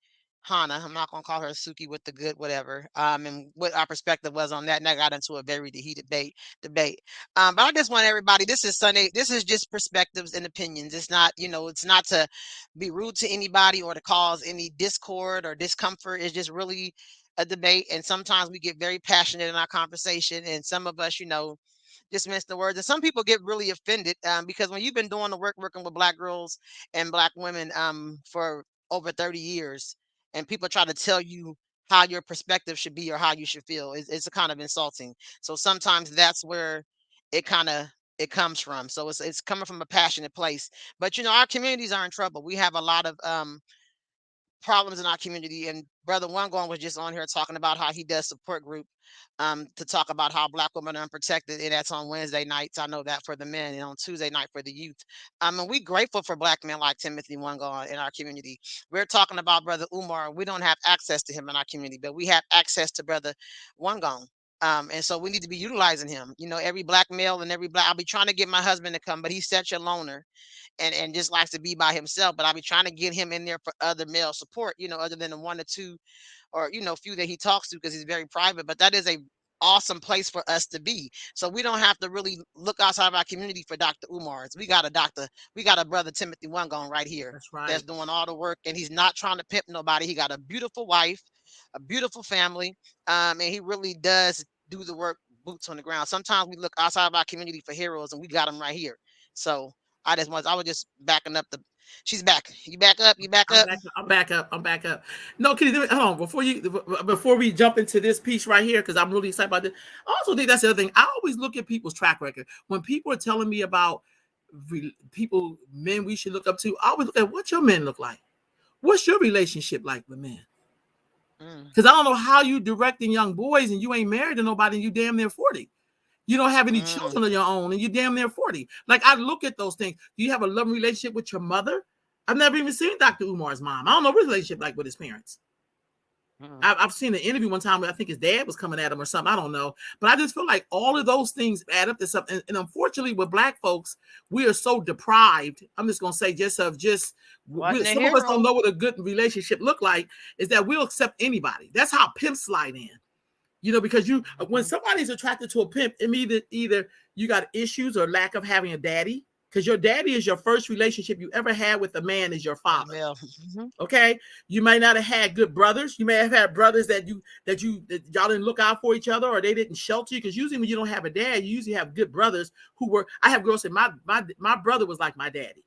Hana. I'm not gonna call her Suki with the good whatever. And what our perspective was on that, and that got into a very heated debate. But I just want everybody, this is Sunday, this is just perspectives and opinions. It's not, it's not to be rude to anybody or to cause any discord or discomfort. It's just really a debate. And sometimes we get very passionate in our conversation, and some of us, dismiss the words, and some people get really offended because when you've been doing the working with black girls and black women for over 30 years, and people try to tell you how your perspective should be or how you should feel, it's a kind of insulting. So sometimes that's where it comes from. So it's coming from a passionate place. But our communities are in trouble. We have a lot of problems in our community, and Brother Wangon was just on here talking about how he does support group to talk about how black women are unprotected, and that's on Wednesday nights. I know that for the men, and on Tuesday night for the youth. And we're grateful for black men like Timothy Wangon in our community. We're talking about Brother Umar. We don't have access to him in our community, but we have access to Brother Wangon. And so we need to be utilizing him. Every black male and I'll be trying to get my husband to come, but he's such a loner and just likes to be by himself. But I'll be trying to get him in there for other male support, other than the one or two or, few that he talks to, because he's very private. But that is a awesome place for us to be. So we don't have to really look outside of our community for Dr. Umars. We got a Brother Timothy Wangon right here. That's right. That's doing all the work, and he's not trying to pimp nobody. He got a beautiful wife, a beautiful family, and he really does do the work, boots on the ground. Sometimes we look outside of our community for heroes, and we got them right here. So I was just backing up she's back. You back up? I'm back up. No, Kitty, hold on. Before we jump into this piece right here, because I'm really excited about this. I also think that's the other thing. I always look at people's track record. When people are telling me about men we should look up to, I always look at what your men look like. What's your relationship like with men? Because I don't know how you directing young boys and you ain't married to nobody and you damn near 40. You don't have any children of your own and you damn near 40. Like, I look at those things. Do you have a loving relationship with your mother? I've never even seen Dr. Umar's mom. I don't know what his relationship like with his parents. I've seen an interview one time where I think his dad was coming at him or something. I don't know. But I just feel like all of those things add up to something. And unfortunately, with Black folks, we are so deprived. I'm just going to say some of us don't know what a good relationship look like, is that we'll accept anybody. That's how pimps slide in. You know, because when somebody's attracted to a pimp, it either you got issues or lack of having a daddy. Because your daddy is your first relationship you ever had with a man is your father. Okay, you may not have had good brothers. You may have had brothers that y'all didn't look out for each other, or they didn't shelter you. Because usually when you don't have a dad, you usually have good brothers who were. I have girls say my brother was like my daddy,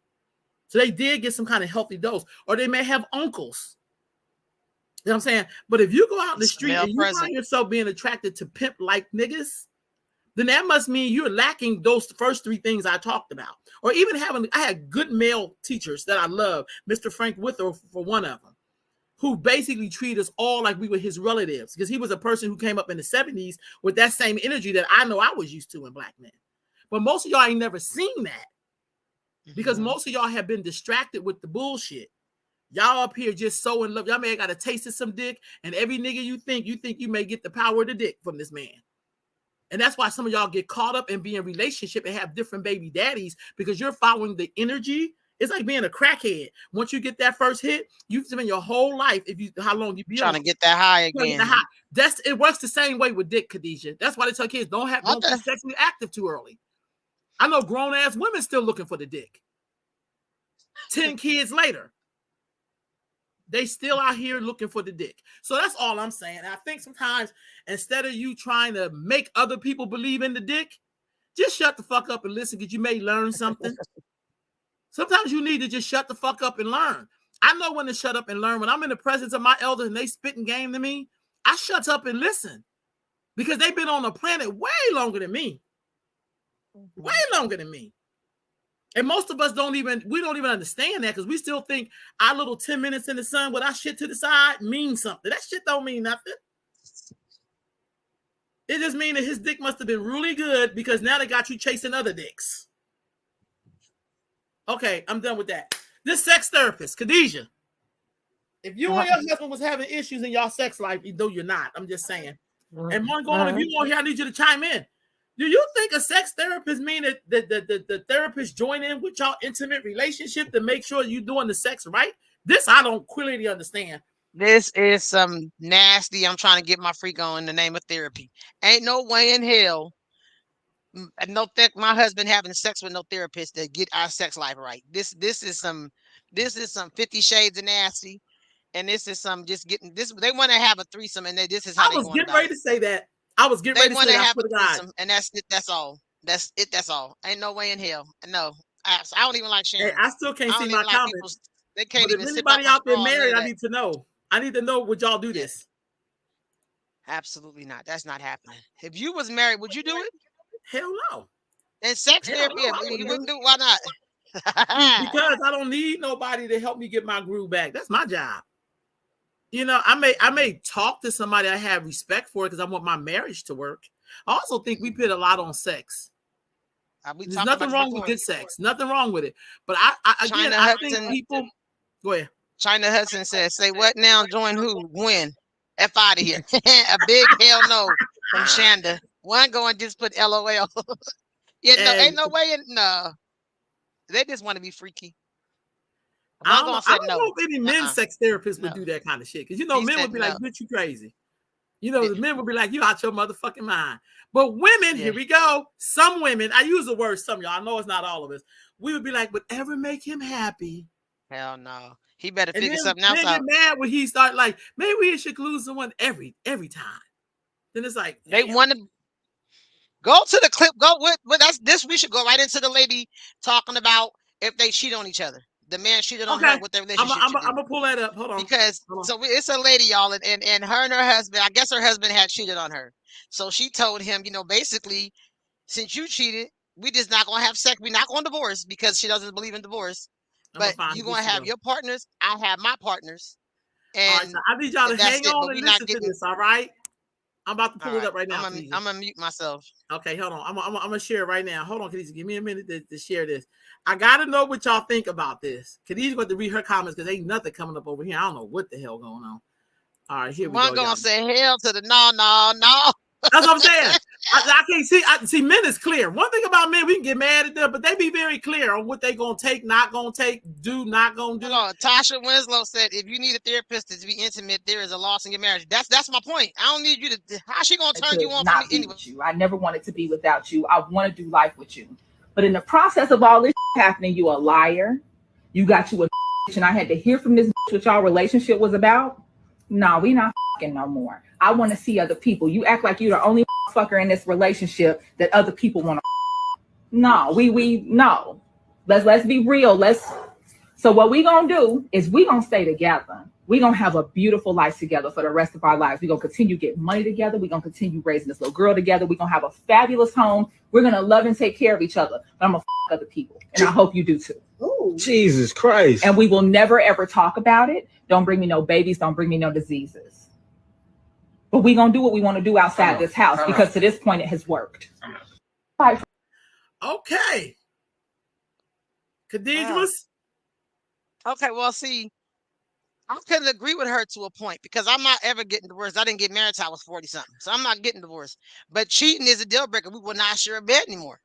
so they did get some kind of healthy dose. Or they may have uncles. You know what I'm saying? But if you go out in the street and you find yourself being attracted to pimp like niggas, then that must mean you're lacking those first three things I talked about. Or even I had good male teachers that I love, Mr. Frank Withrow for one of them, who basically treated us all like we were his relatives, because he was a person who came up in the 70s with that same energy that I know I was used to in Black men. But most of y'all ain't never seen that, because most of y'all have been distracted with the bullshit. Y'all up here just so in love. Y'all may have got a taste of some dick, and every nigga you think you may get the power of the dick from this man. And that's why some of y'all get caught up and be in relationship and have different baby daddies, because you're following the energy. It's like being a crackhead. Once you get that first hit, you've spent your whole life, how long you be trying to get that high again. It works the same way with dick, Khadijah. That's why they tell kids don't be sexually active too early. I know grown ass women still looking for the dick. 10 kids later, they still out here looking for the dick. So that's all I'm saying. And I think sometimes instead of you trying to make other people believe in the dick, just shut the fuck up and listen, because you may learn something. Sometimes you need to just shut the fuck up and learn. I know when to shut up and learn. When I'm in the presence of my elders and they spitting game to me, I shut up and listen, because they've been on the planet way longer than me. Way longer than me. And most of us don't even understand that, because we still think our little 10 minutes in the sun with our shit to the side means something. That shit don't mean nothing. It just means that his dick must have been really good, because now they got you chasing other dicks. Okay, I'm done with that. This sex therapist, Khadijah, if you and your husband was having issues in y'all sex life, though you're not, I'm just saying. And Mongo, if you want here, I need you to chime in. Do you think a sex therapist mean that the therapist join in with y'all intimate relationship to make sure you're doing the sex right? This I don't clearly understand. This is some nasty, I'm trying to get my freak on in the name of therapy. Ain't no way in hell. My husband having sex with no therapist to get our sex life right. This is some 50 shades of nasty. And this is some just getting this. They want to have a threesome, and this is how they was getting ready to say that. I was getting ready to say that. Have a threesome, and that's it. That's all. That's it. That's all. Ain't no way in hell. No, I don't even like sharing. Hey, I still can't see my comments. They can't even. If anybody out there married, I need to know. I need to know, would y'all do this? Absolutely not. That's not happening. If you was married, would you do it? Hell no. And sex therapy, you wouldn't do it. Why not? Because I don't need nobody to help me get my groove back. That's my job. You know, I may talk to somebody I have respect for, because I want my marriage to work. I also think we put a lot on sex. There's nothing wrong with good sex. Nothing wrong with it. But I think people. Go ahead. China Hudson says, "Say what now? Join who? When? F out of here." A big hell no from Shanda. One going just put LOL. Yeah, no, ain't no way. No, they just want to be freaky. I don't know if any men sex therapists would do that kind of shit. Because, you know, men would be like, bitch, you crazy. You know, the men would be like, you out your motherfucking mind. But women, here we go. Some women, I use the word some, y'all. I know it's not all of us. We would be like, whatever make him happy. Hell no. He better figure something else out. Get mad when he start like, maybe we should lose someone every time. Then it's like, they want to go to the clip. Go with that's this. We should go right into the lady talking about if they cheat on each other. The man cheated on her with their relationship. I'm gonna pull that up. Hold on. Because it's a lady, y'all, and her and her husband. I guess her husband had cheated on her. So she told him, you know, basically, since you cheated, we just not gonna have sex. We're not gonna divorce, because she doesn't believe in divorce. But you're gonna have your partners. I have my partners. And all right, so I need y'all to hang on and listen to this. All right. I'm about to All pull it right. up right now, I'm Khadijah. gonna mute myself. Okay, hold on. I'm gonna share it right now. Hold on, Khadijah. Give me a minute to share this. I gotta know what y'all think about this. Khadijah's going to read her comments because ain't nothing coming up over here. I don't know what the hell going on. All right, here we One go, gonna y'all. say hell to the no. That's what I'm saying. I can't see. See, men is clear. One thing about men, we can get mad at them, but they be very clear on what they gonna take, not gonna take, do, not gonna do. Hold on. Tasha Winslow said, "If you need a therapist to be intimate, there is a loss in your marriage." That's my point. I don't need you to. How's she gonna turn you on for me anyway? You. I never wanted to be without you. I want to do life with you. But in the process of all this happening, you a liar. You got you a and I had to hear from this what y'all relationship was about. No, we not no more. I want to see other people. You act like you're the only fucker in this relationship that other people want to. No, we no. Let's be real. So what we gonna do is we gonna stay together. We gonna have a beautiful life together for the rest of our lives. We gonna continue getting money together. We gonna continue raising this little girl together. We gonna have a fabulous home. We're gonna love and take care of each other. But I'm gonna other people, and I hope you do too. Ooh. Jesus Christ! And we will never ever talk about it. Don't bring me no babies. Don't bring me no diseases. But we gonna do what we want to do outside this house because to this point it has worked. Okay. Khadijah was. Okay, well, see, I couldn't agree with her to a point because I'm not ever getting divorced. I didn't get married till I was 40 something, so I'm not getting divorced. But cheating is a deal breaker. We will not share a bed anymore.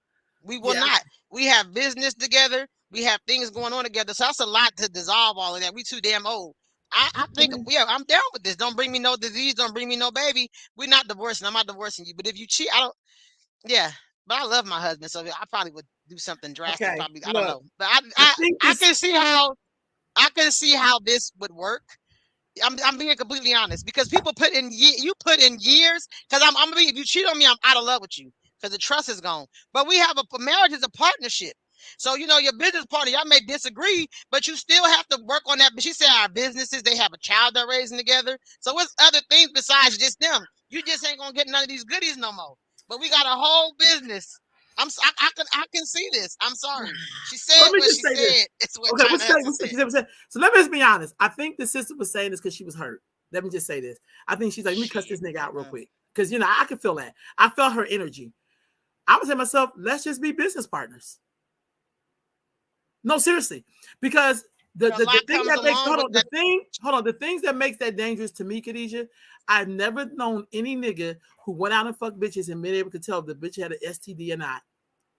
We will not. We have business together. We have things going on together. So that's a lot to dissolve all of that. We too damn old. I think, yeah, I'm down with this. Don't bring me no disease. Don't bring me no baby. We're not divorcing. I'm not divorcing you. But if you cheat, I don't. Yeah, but I love my husband, so I probably would do something drastic. Okay, Probably, I don't look, know. But I think I this, can see how I can see how this would work. I'm being completely honest because people put in you put in years because I'm being, if you cheat on me, I'm out of love with you because the trust is gone. But we have a marriage is a partnership. So you know your business partner, y'all may disagree, but you still have to work on that. But she said our businesses, they have a child they're raising together. So what's other things besides just them? You just ain't gonna get none of these goodies no more. But we got a whole business. I can see this. I'm sorry. She said what she said. It's what okay, China said. so let me just be honest. I think the sister was saying this because she was hurt. Let me just say this. I think she's like, let me cuss this nigga out real quick. Because you know, I can feel that. I felt her energy. I was saying myself, let's just be business partners. No, seriously. Because the thing that makes the things that makes that dangerous to me, Khadijah, I've never known any nigga who went out and fucked bitches and been able to tell if the bitch had an STD or not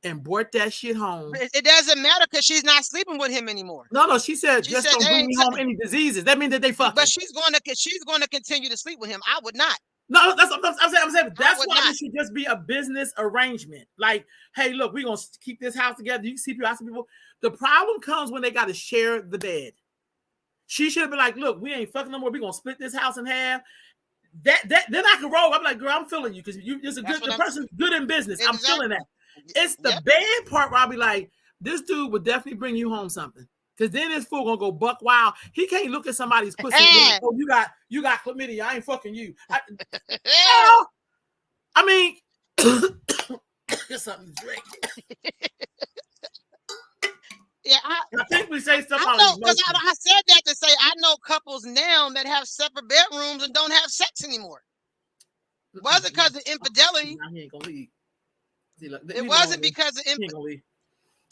and brought that shit home. It doesn't matter because she's not sleeping with him anymore. No, she said just don't bring me home any diseases. That means that they fucking. But she's going to continue to sleep with him. I would not. No, that's what I'm saying. That's why this should just be a business arrangement. Like, hey, look, we're gonna keep this house together. You can see people. The problem comes when they got to share the bed. She should have been like, look, we ain't fucking no more. We're gonna split this house in half. That then I can roll. I'm like, girl, I'm feeling you because you just a good the person's good in business. Exactly. I'm feeling that. It's the bad part where I'll be like, this dude would definitely bring you home something. Because then this fool gonna go buck wild. He can't look at somebody's pussy. And oh, you got chlamydia. I ain't fucking you. I mean, get something to drink. Yeah, I think we say stuff. I know because I said that to say I know couples now that have separate bedrooms and don't have sex anymore. Was it because of infidelity? He ain't gonna leave. See, look, it wasn't because of infidelity.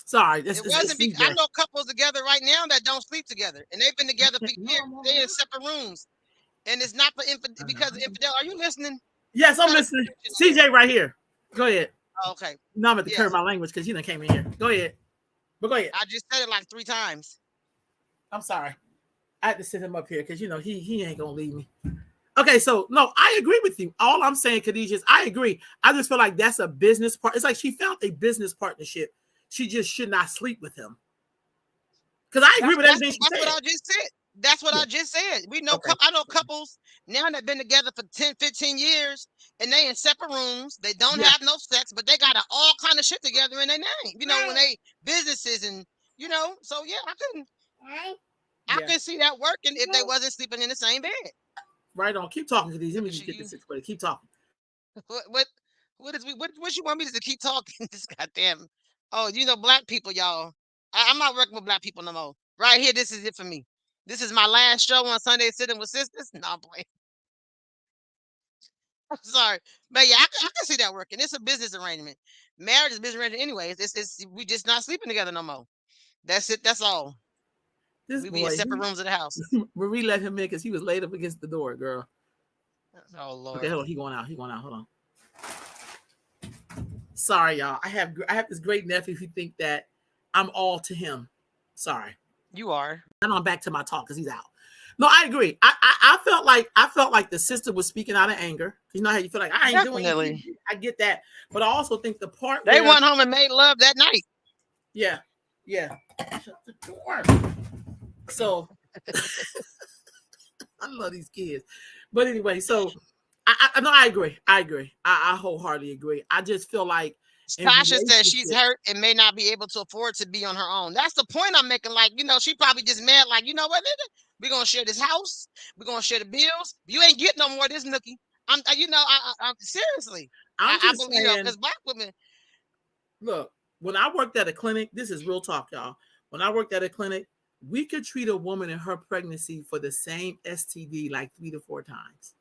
Sorry, it wasn't because I know couples together right now that don't sleep together, and they've been together for years. They're in separate rooms, and it's not for because of infidelity. Are you listening? Yes, I'm listening. CJ, right here. Go ahead. Oh, okay. No, I'm at the curb my language because you done came in here. Go ahead. But go ahead. I just said it like 3 times. I'm sorry. I had to sit him up here because you know he ain't gonna leave me. Okay, so no, I agree with you. All I'm saying, Khadijah, is I agree. I just feel like that's a business part. It's like she found a business partnership. She just should not sleep with him. Because I agree with everything she said. That's what I just said. That's what I just said. We know I know couples now that have been together for 10, 15 years, and they in separate rooms. They don't have no sex, but they got all kind of shit together in their name. You know, when they businesses and you know, so yeah, I can see that working if they wasn't sleeping in the same bed. Right on. Keep talking to these. Let me just get this situated. Keep talking. What you want me to keep talking? This goddamn. Oh, you know, black people, y'all. I'm not working with black people no more. Right here, this is it for me. This is my last show on Sunday Sitting with Sisters. No, boy. I'm sorry, but yeah, I can see that working. It's a business arrangement. Marriage is business arrangement, anyways. It's we just not sleeping together no more. That's it. That's all. This We be in boy, separate rooms of the house. Marie let him in because he was laid up against the door, girl. Oh Lord. Okay, hold on. He going out. Hold on. Sorry, y'all. I have this great nephew who think that I'm all to him. Sorry. You are. And I'm back to my talk because he's out. No, I agree. I felt like the sister was speaking out of anger. You know how you feel like I ain't doing anything. I get that, but I also think the part they went home and made love that night. Yeah. Shut the door. So I love these kids, but anyway, so I know I agree. I wholeheartedly agree. I just feel like Tasha says she's hurt and may not be able to afford to be on her own. That's the point I'm making. Like, she probably just mad. Like, you know what, nigga? We're gonna share this house. We're gonna share the bills. You ain't getting no more of this, Nookie. I'm seriously. I believe because black women. Look, when I worked at a clinic, this is real talk, y'all. When I worked at a clinic, we could treat a woman in her pregnancy for the same STD like 3 to 4 times,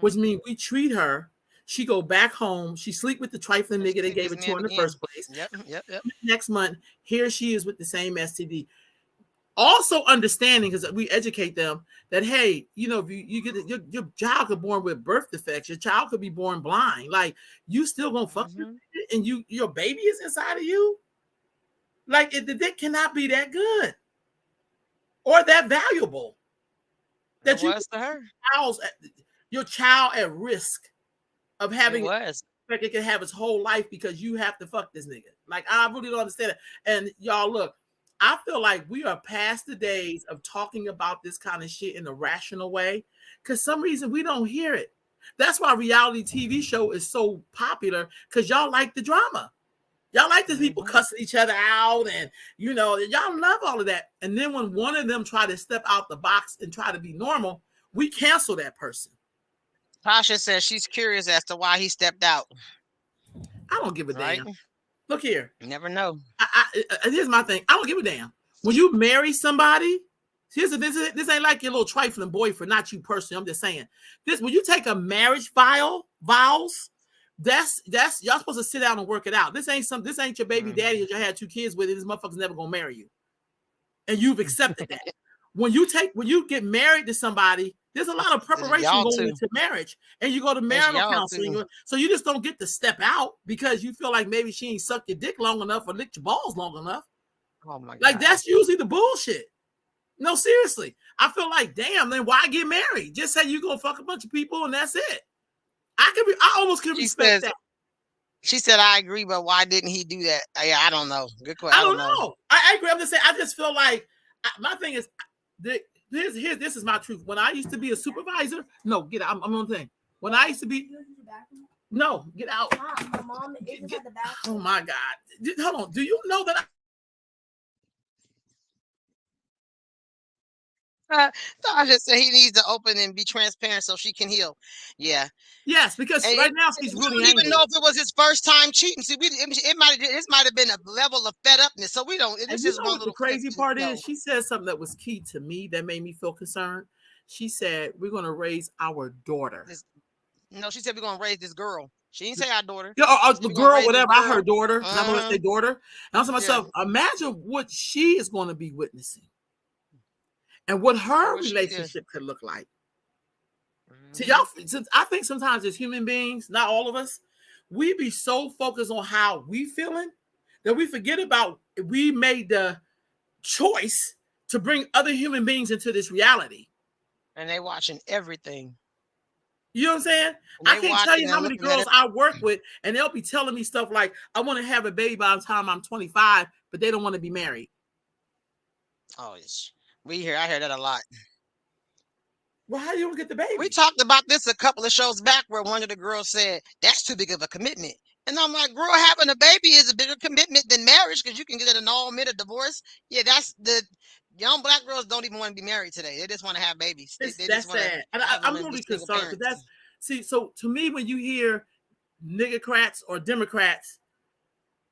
which means we treat her. She go back home. She sleep with the trifling nigga they gave it to her in the first place. Yep. Next month, here she is with the same STD. Also understanding, because we educate them that, hey, if you get your child could be born with birth defects, your child could be born blind. Like, you still gonna fuck and your baby is inside of you. Like, the dick cannot be that good or that valuable that you to her. Your child at risk of having it can have his whole life because you have to fuck this nigga. Like, I really don't understand it. And y'all, look, I feel like we are past the days of talking about this kind of shit in a rational way because some reason we don't hear it. That's why reality TV show is so popular, because y'all like the drama. Y'all like the people cussing each other out, and y'all love all of that. And then when one of them try to step out the box and try to be normal, we cancel that person. Tasha says she's curious as to why he stepped out. I don't give a damn. Look here. You never know. Here's my thing. I don't give a damn. When you marry somebody, this ain't like your little trifling boyfriend, not you personally. I'm just saying this. When you take a marriage vows, that's y'all supposed to sit down and work it out. This ain't your baby daddy that you had 2 kids with, and this motherfucker's never gonna marry you, and you've accepted that. When you get married to somebody, there's a lot of preparation going into marriage, and you go to marital counseling. So you just don't get to step out because you feel like maybe she ain't sucked your dick long enough or licked your balls long enough. Oh my God. Like, that's usually the bullshit. No, seriously. I feel like, damn, then why get married? Just say you're gonna fuck a bunch of people and that's it. I almost can respect that. She said, I agree, but why didn't he do that? I don't know. Good question. I don't know. I agree. I'm just saying, I just feel like my thing is this is my truth. When I used to be a supervisor, no, get out. I'm on the thing. When I used to be, no, get out. My mom is at the bathroom. Oh my God. Hold on. Do you know that Tasha said he needs to open and be transparent so she can heal. Yeah. Yes, because right now she's really angry. Even know if it was his first time cheating. See, this might have been a level of fed upness. So we don't. This is one the crazy part is she said something that was key to me that made me feel concerned. She said we're going to raise our daughter. No, she said we're going to raise this girl. She didn't say our daughter. Yeah, the girl, whatever. I heard daughter. I'm going to say daughter. And I was to myself, imagine what she is going to be witnessing. And what her relationship could look like. See, y'all, I think sometimes as human beings, not all of us, we be so focused on how we feeling that we forget about we made the choice to bring other human beings into this reality. And they watching everything. You know what I'm saying? I can't tell you how many girls I work with, and they'll be telling me stuff like, I want to have a baby by the time I'm 25, but they don't want to be married. Oh, I hear that a lot. Well, how do you get the baby? We talked about this a couple of shows back where one of the girls said, that's too big of a commitment. And I'm like, girl, having a baby is a bigger commitment than marriage because you can get an all-minute divorce. Yeah, that's the young black girls don't even want to be married today. They just want to have babies. That's sad. And I'm really concerned because so to me, when you hear niggocrats or Democrats,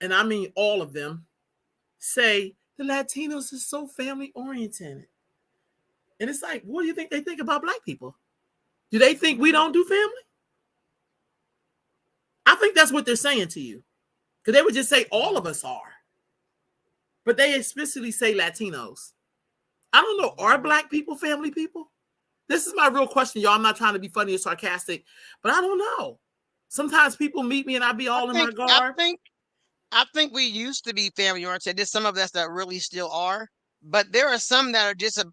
and I mean all of them, say, the Latinos are so family oriented. And it's like, what do you think they think about black people? Do they think we don't do family? I think that's what they're saying to you. Because they would just say all of us are. But they explicitly say Latinos. I don't know. Are Black people family people? This is my real question, y'all. I'm not trying to be funny or sarcastic, but I don't know. Sometimes people meet me and I be all in my guard. I think we used to be family oriented. There's some of us that really still are, but there are some that are just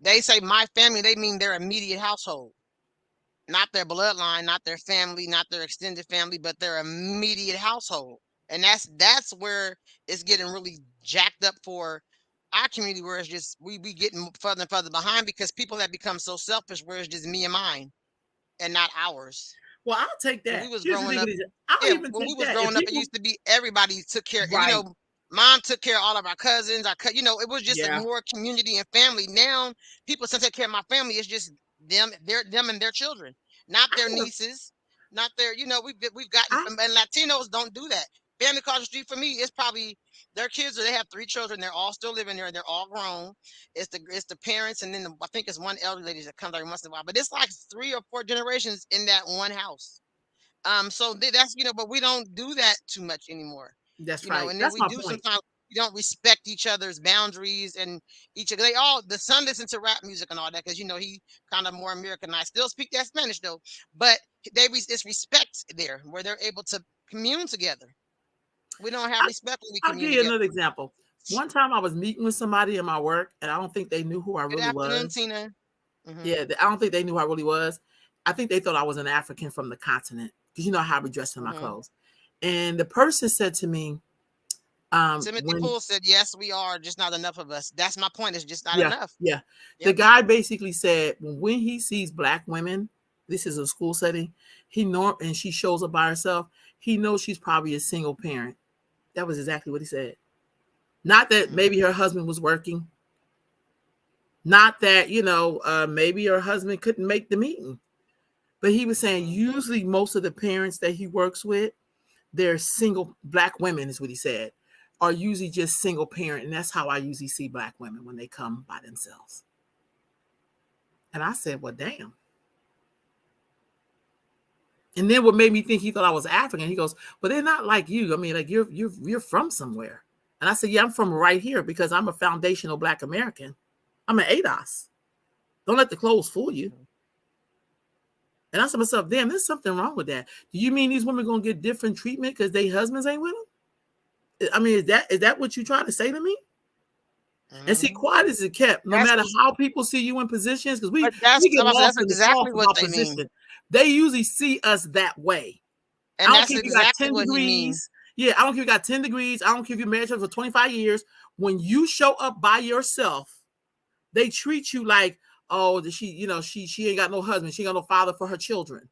they say my family, they mean their immediate household. Not their bloodline, not their family, not their extended family, but their immediate household. And that's where it's getting really jacked up for our community, where it's just we be getting further and further behind because people have become so selfish where it's just me and mine and not ours. Well, I'll take that. When we was growing up, it used to be everybody took care. Right. You know, mom took care of all of our cousins. It was just a more community and family. Now people still take care of my family. It's just them and their children, not their nieces, not their. We've gotten and Latinos don't do that. Family across the street for me, it's probably their kids. They have 3 children. They're all still living there. They're all grown. It's the parents, and then I think it's one elderly lady that comes every once in a while. But it's like 3 or 4 generations in that one house. So that's but we don't do that too much anymore. That's right. And that's then my we do point. sometimes we don't respect each other's boundaries and the son listens to rap music and all that because he kind of more Americanized. Still speak that Spanish though, but it's respect there where they're able to commune together. We don't have respect when we commune. I'll give you another example. One time I was meeting with somebody in my work, and I don't think they knew who I really was. Good afternoon, Tina. Mm-hmm. Yeah, I don't think they knew who I really was. I think they thought I was an African from the continent because you know how I be dressed in my clothes. And the person said to me, Timothy Poole said, "Yes, we are. Just not enough of us." That's my point. It's just not enough. Yeah. Yep. The guy basically said when he sees Black women, this is a school setting, and she shows up by herself, he knows she's probably a single parent. That was exactly what he said. Not that maybe her husband was working. Not that, maybe her husband couldn't make the meeting. But he was saying usually most of the parents that he works with, they're single Black women, is what he said, are usually just single parent. And that's how I usually see Black women when they come by themselves. And I said, well, damn. And then what made me think he thought I was African, he goes, well, they're not like you. I mean, like you're from somewhere. And I said, yeah, I'm from right here because I'm a foundational Black American. I'm an ADOS. Don't let the clothes fool you. And I said to myself, damn, there's something wrong with that. Do you mean these women going to get different treatment because their husbands ain't with them? I mean, is that what you're trying to say to me? And see, quiet as it kept, no matter how people see you in positions, because we get lost in exactly what they mean. They usually see us that way. And I don't care if you got 10 degrees. Yeah, I don't care if you got 10 degrees. I don't care if you're married for 25 years. When you show up by yourself, they treat you like, oh, she ain't got no husband. She ain't got no father for her children.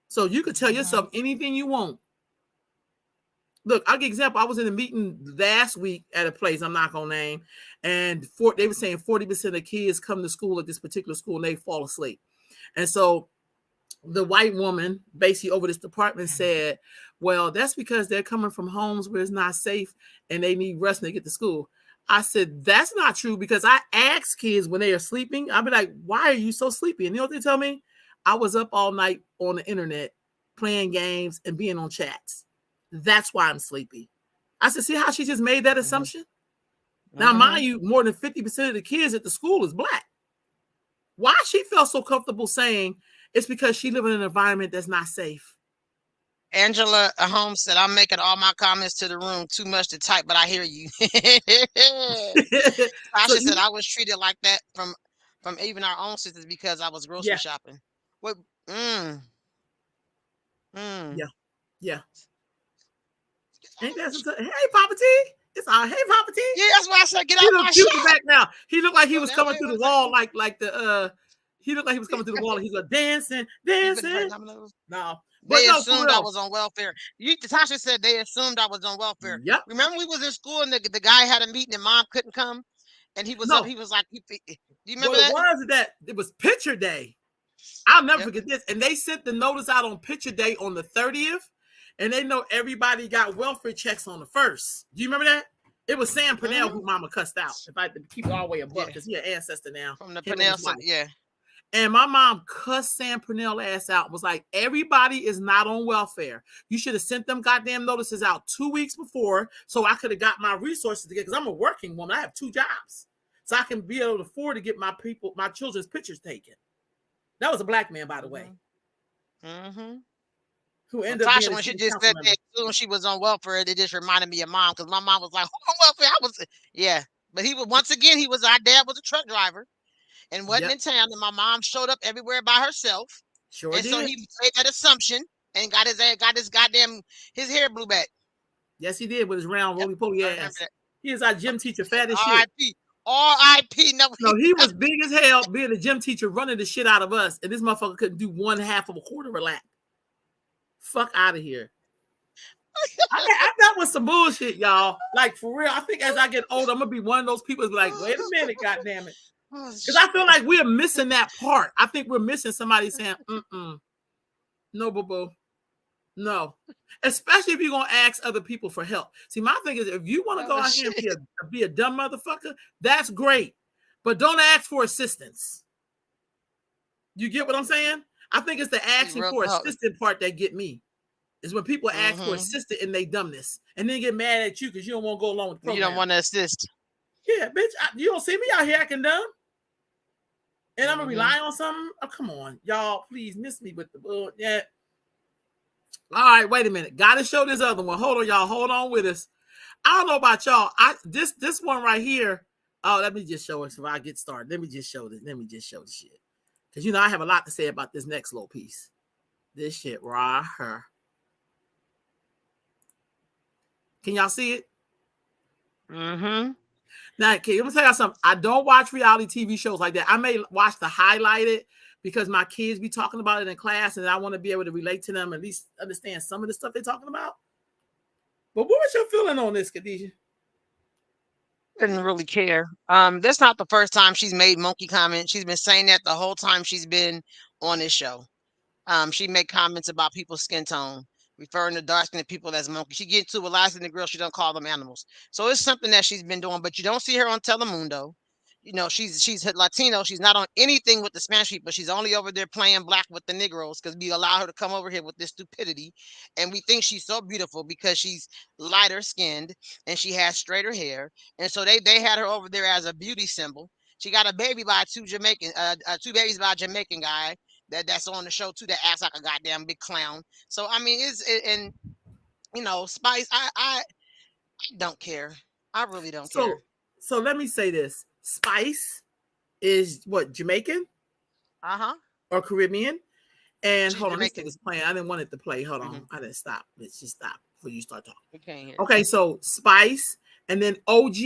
So you could tell yourself anything you want. Look, I'll give an example. I was in a meeting last week at a place I'm not going to name. And they were saying 40% of kids come to school at this particular school and they fall asleep. And so the white woman basically over this department said, well, that's because they're coming from homes where it's not safe and they need rest when they get to school. I said, that's not true because I ask kids when they are sleeping, I'll be like, why are you so sleepy? And you know what they tell me? I was up all night on the internet playing games and being on chats. That's why I'm sleepy. I said, see how she just made that assumption? Now, mind you, more than 50% of the kids at the school is Black. Why she felt so comfortable saying it's because she lives in an environment that's not safe. Angela Holmes said, I'm making all my comments to the room too much to type, but I hear you. Tasha said, I was treated like that from even our own sisters because I was grocery shopping. What? Yeah. Ain't that hey, Papa T. It's all hey, Papa T. Yeah, that's why I said get out my shop. Back now. He looked like he was coming through the wall, like the he looked like he was coming through the wall and he was dancing. No. They assumed I was on welfare. Tasha said they assumed I was on welfare. Yep. Remember we was in school and the guy had a meeting and mom couldn't come? And he was up, he was like, do you remember that? It was picture day. I'll never forget this. And they sent the notice out on picture day on the 30th. And they know everybody got welfare checks on the 1st. Do you remember that? It was Sam Purnell who mama cussed out. If I had to keep it all the way above, because he an ancestor now. From the Purnell, yeah. And my mom cussed Sam Purnell ass out. Was like, everybody is not on welfare. You should have sent them goddamn notices out 2 weeks before, so I could have got my resources together. Because I'm a working woman. I have 2 jobs, so I can be able to afford to get my children's pictures taken. That was a black man, by the way. Mm-hmm. Who ended up being when she just said that when she was on welfare, it just reminded me of mom, because my mom was like, "Who on welfare?" But he was, once again, our dad was a truck driver and wasn't in town, and my mom showed up everywhere by herself. Sure and did. So he made that assumption and got his hair blew back. Yes, he did, with his round roly-poly ass. He is our gym teacher, fat as shit. R.I.P. R.I.P. No, he was big as hell, being a gym teacher, running the shit out of us, and this motherfucker couldn't do 1/2 of a quarter of a lap. Fuck out of here. I dealt with some bullshit, y'all. Like, for real. I think as I get older, I'm gonna be one of those people that's like, wait a minute, goddamn it. Because I feel like we're missing that part. I think we're missing somebody saying, no, boo-boo. No. Especially if you're gonna ask other people for help. See, my thing is, if you want to go out here and be a dumb motherfucker, that's great. But don't ask for assistance. You get what I'm saying? I think it's the asking for assistance part that get me. Is when people ask for assistance in their dumbness and then get mad at you because you don't want to go along with the program. You don't want to assist. Yeah, bitch. You don't see me out here acting dumb. And I'm going to rely on something? Oh, come on. Y'all, please miss me with the bull. Yeah. All right, wait a minute. Got to show this other one. Hold on, y'all. Hold on with us. I don't know about y'all. This one right here. Oh, let me just show it before I get started. Let me just show this. Let me just show the shit. Because, I have a lot to say about this next little piece. This shit right here. Can y'all see it? Mm-hmm. Now, okay, let me tell y'all something. I don't watch reality TV shows like that. I may watch the highlighted because my kids be talking about it in class, and I want to be able to relate to them, at least understand some of the stuff they're talking about. But what was your feeling on this, Khadijah? Didn't really care. That's not the first time she's made monkey comments. She's been saying that the whole time she's been on this show. She made comments about people's skin tone, referring to dark-skinned people as monkeys. She gets to a lot of the girls, she don't call them animals. So it's something that she's been doing, but you don't see her on Telemundo. She's Latino. She's not on anything with the Spanish people. She's only over there playing black with the Negroes because we allow her to come over here with this stupidity. And we think she's so beautiful because she's lighter skinned and she has straighter hair. And so they had her over there as a beauty symbol. She got a baby by two babies by a Jamaican guy that's on the show too, that acts like a goddamn big clown. So I mean, Spice, I don't care. I really don't care. So let me say this. Spice is what, Jamaican? Or Caribbean? And she's hold on, Jamaican. This thing is playing. I didn't want it to play. Hold on. I didn't stop. Let's just stop before you start talking. We can't hear. Okay, so Spice and then OG,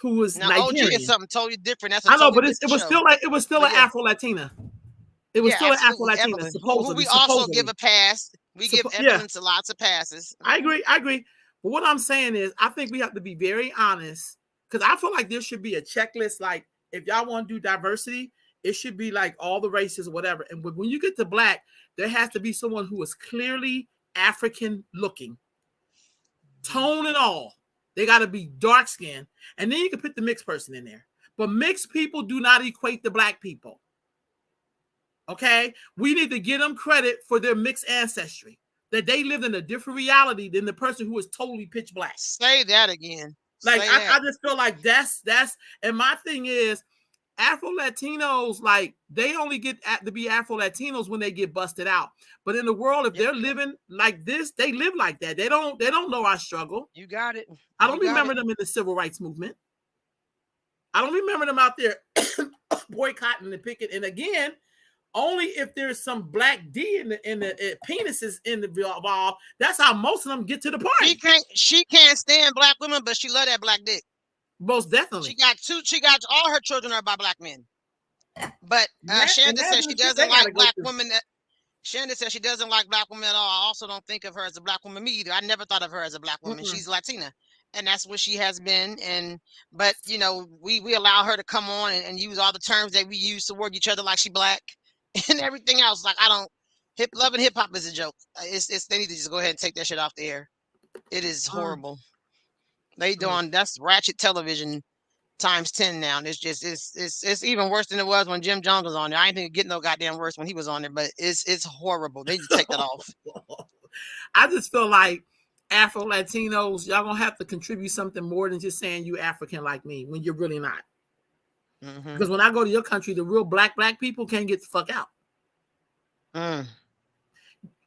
who was now Nigerian. OG is something totally different. That's I know, but it was still an Afro-Latina. It was still an Afro-Latina. Who we also give a pass. We give Evelyn lots of passes. I agree. But what I'm saying is, I think we have to be very honest, because I feel like there should be a checklist. Like, if y'all want to do diversity, it should be like all the races or whatever. And when you get to black, there has to be someone who is clearly African looking, tone and all. They got to be dark skinned, and then you can put the mixed person in there. But mixed people do not equate to black people. Okay, we need to give them credit for their mixed ancestry, that they lived in a different reality than the person who was totally pitch black. Say that again. Like, I just feel like that's, and my thing is, Afro-Latinos, like, they only get to be Afro-Latinos when they get busted out. But in the world, if they're living like this, they live like that. They don't know our struggle. You got it. I don't remember them in the civil rights movement. I don't remember them out there boycotting and picking. And again, only if there's some black D in the penises in the ball. That's how most of them get to the party. She can't stand black women, but she love that black dick. Most definitely. She got all her children are by black men. But Shanda says she doesn't like black women. Shanda says she doesn't like black women at all. I also don't think of her as a black woman. Me either. I never thought of her as a black woman. She's Latina, and that's what she has been. But we allow her to come on and use all the terms that we use toward each other, like she black. And everything else, like love and hip hop is a joke. They need to just go ahead and take that shit off the air. It is horrible. That's ratchet television times 10 now. And it's just it's even worse than it was when Jim Jones was on there. I ain't think it get no goddamn worse when he was on there, but it's horrible. They need to take that off. I just feel like Afro Latinos, y'all gonna have to contribute something more than just saying you African like me when you're really not. Because when I go to your country, the real black people can't get the fuck out.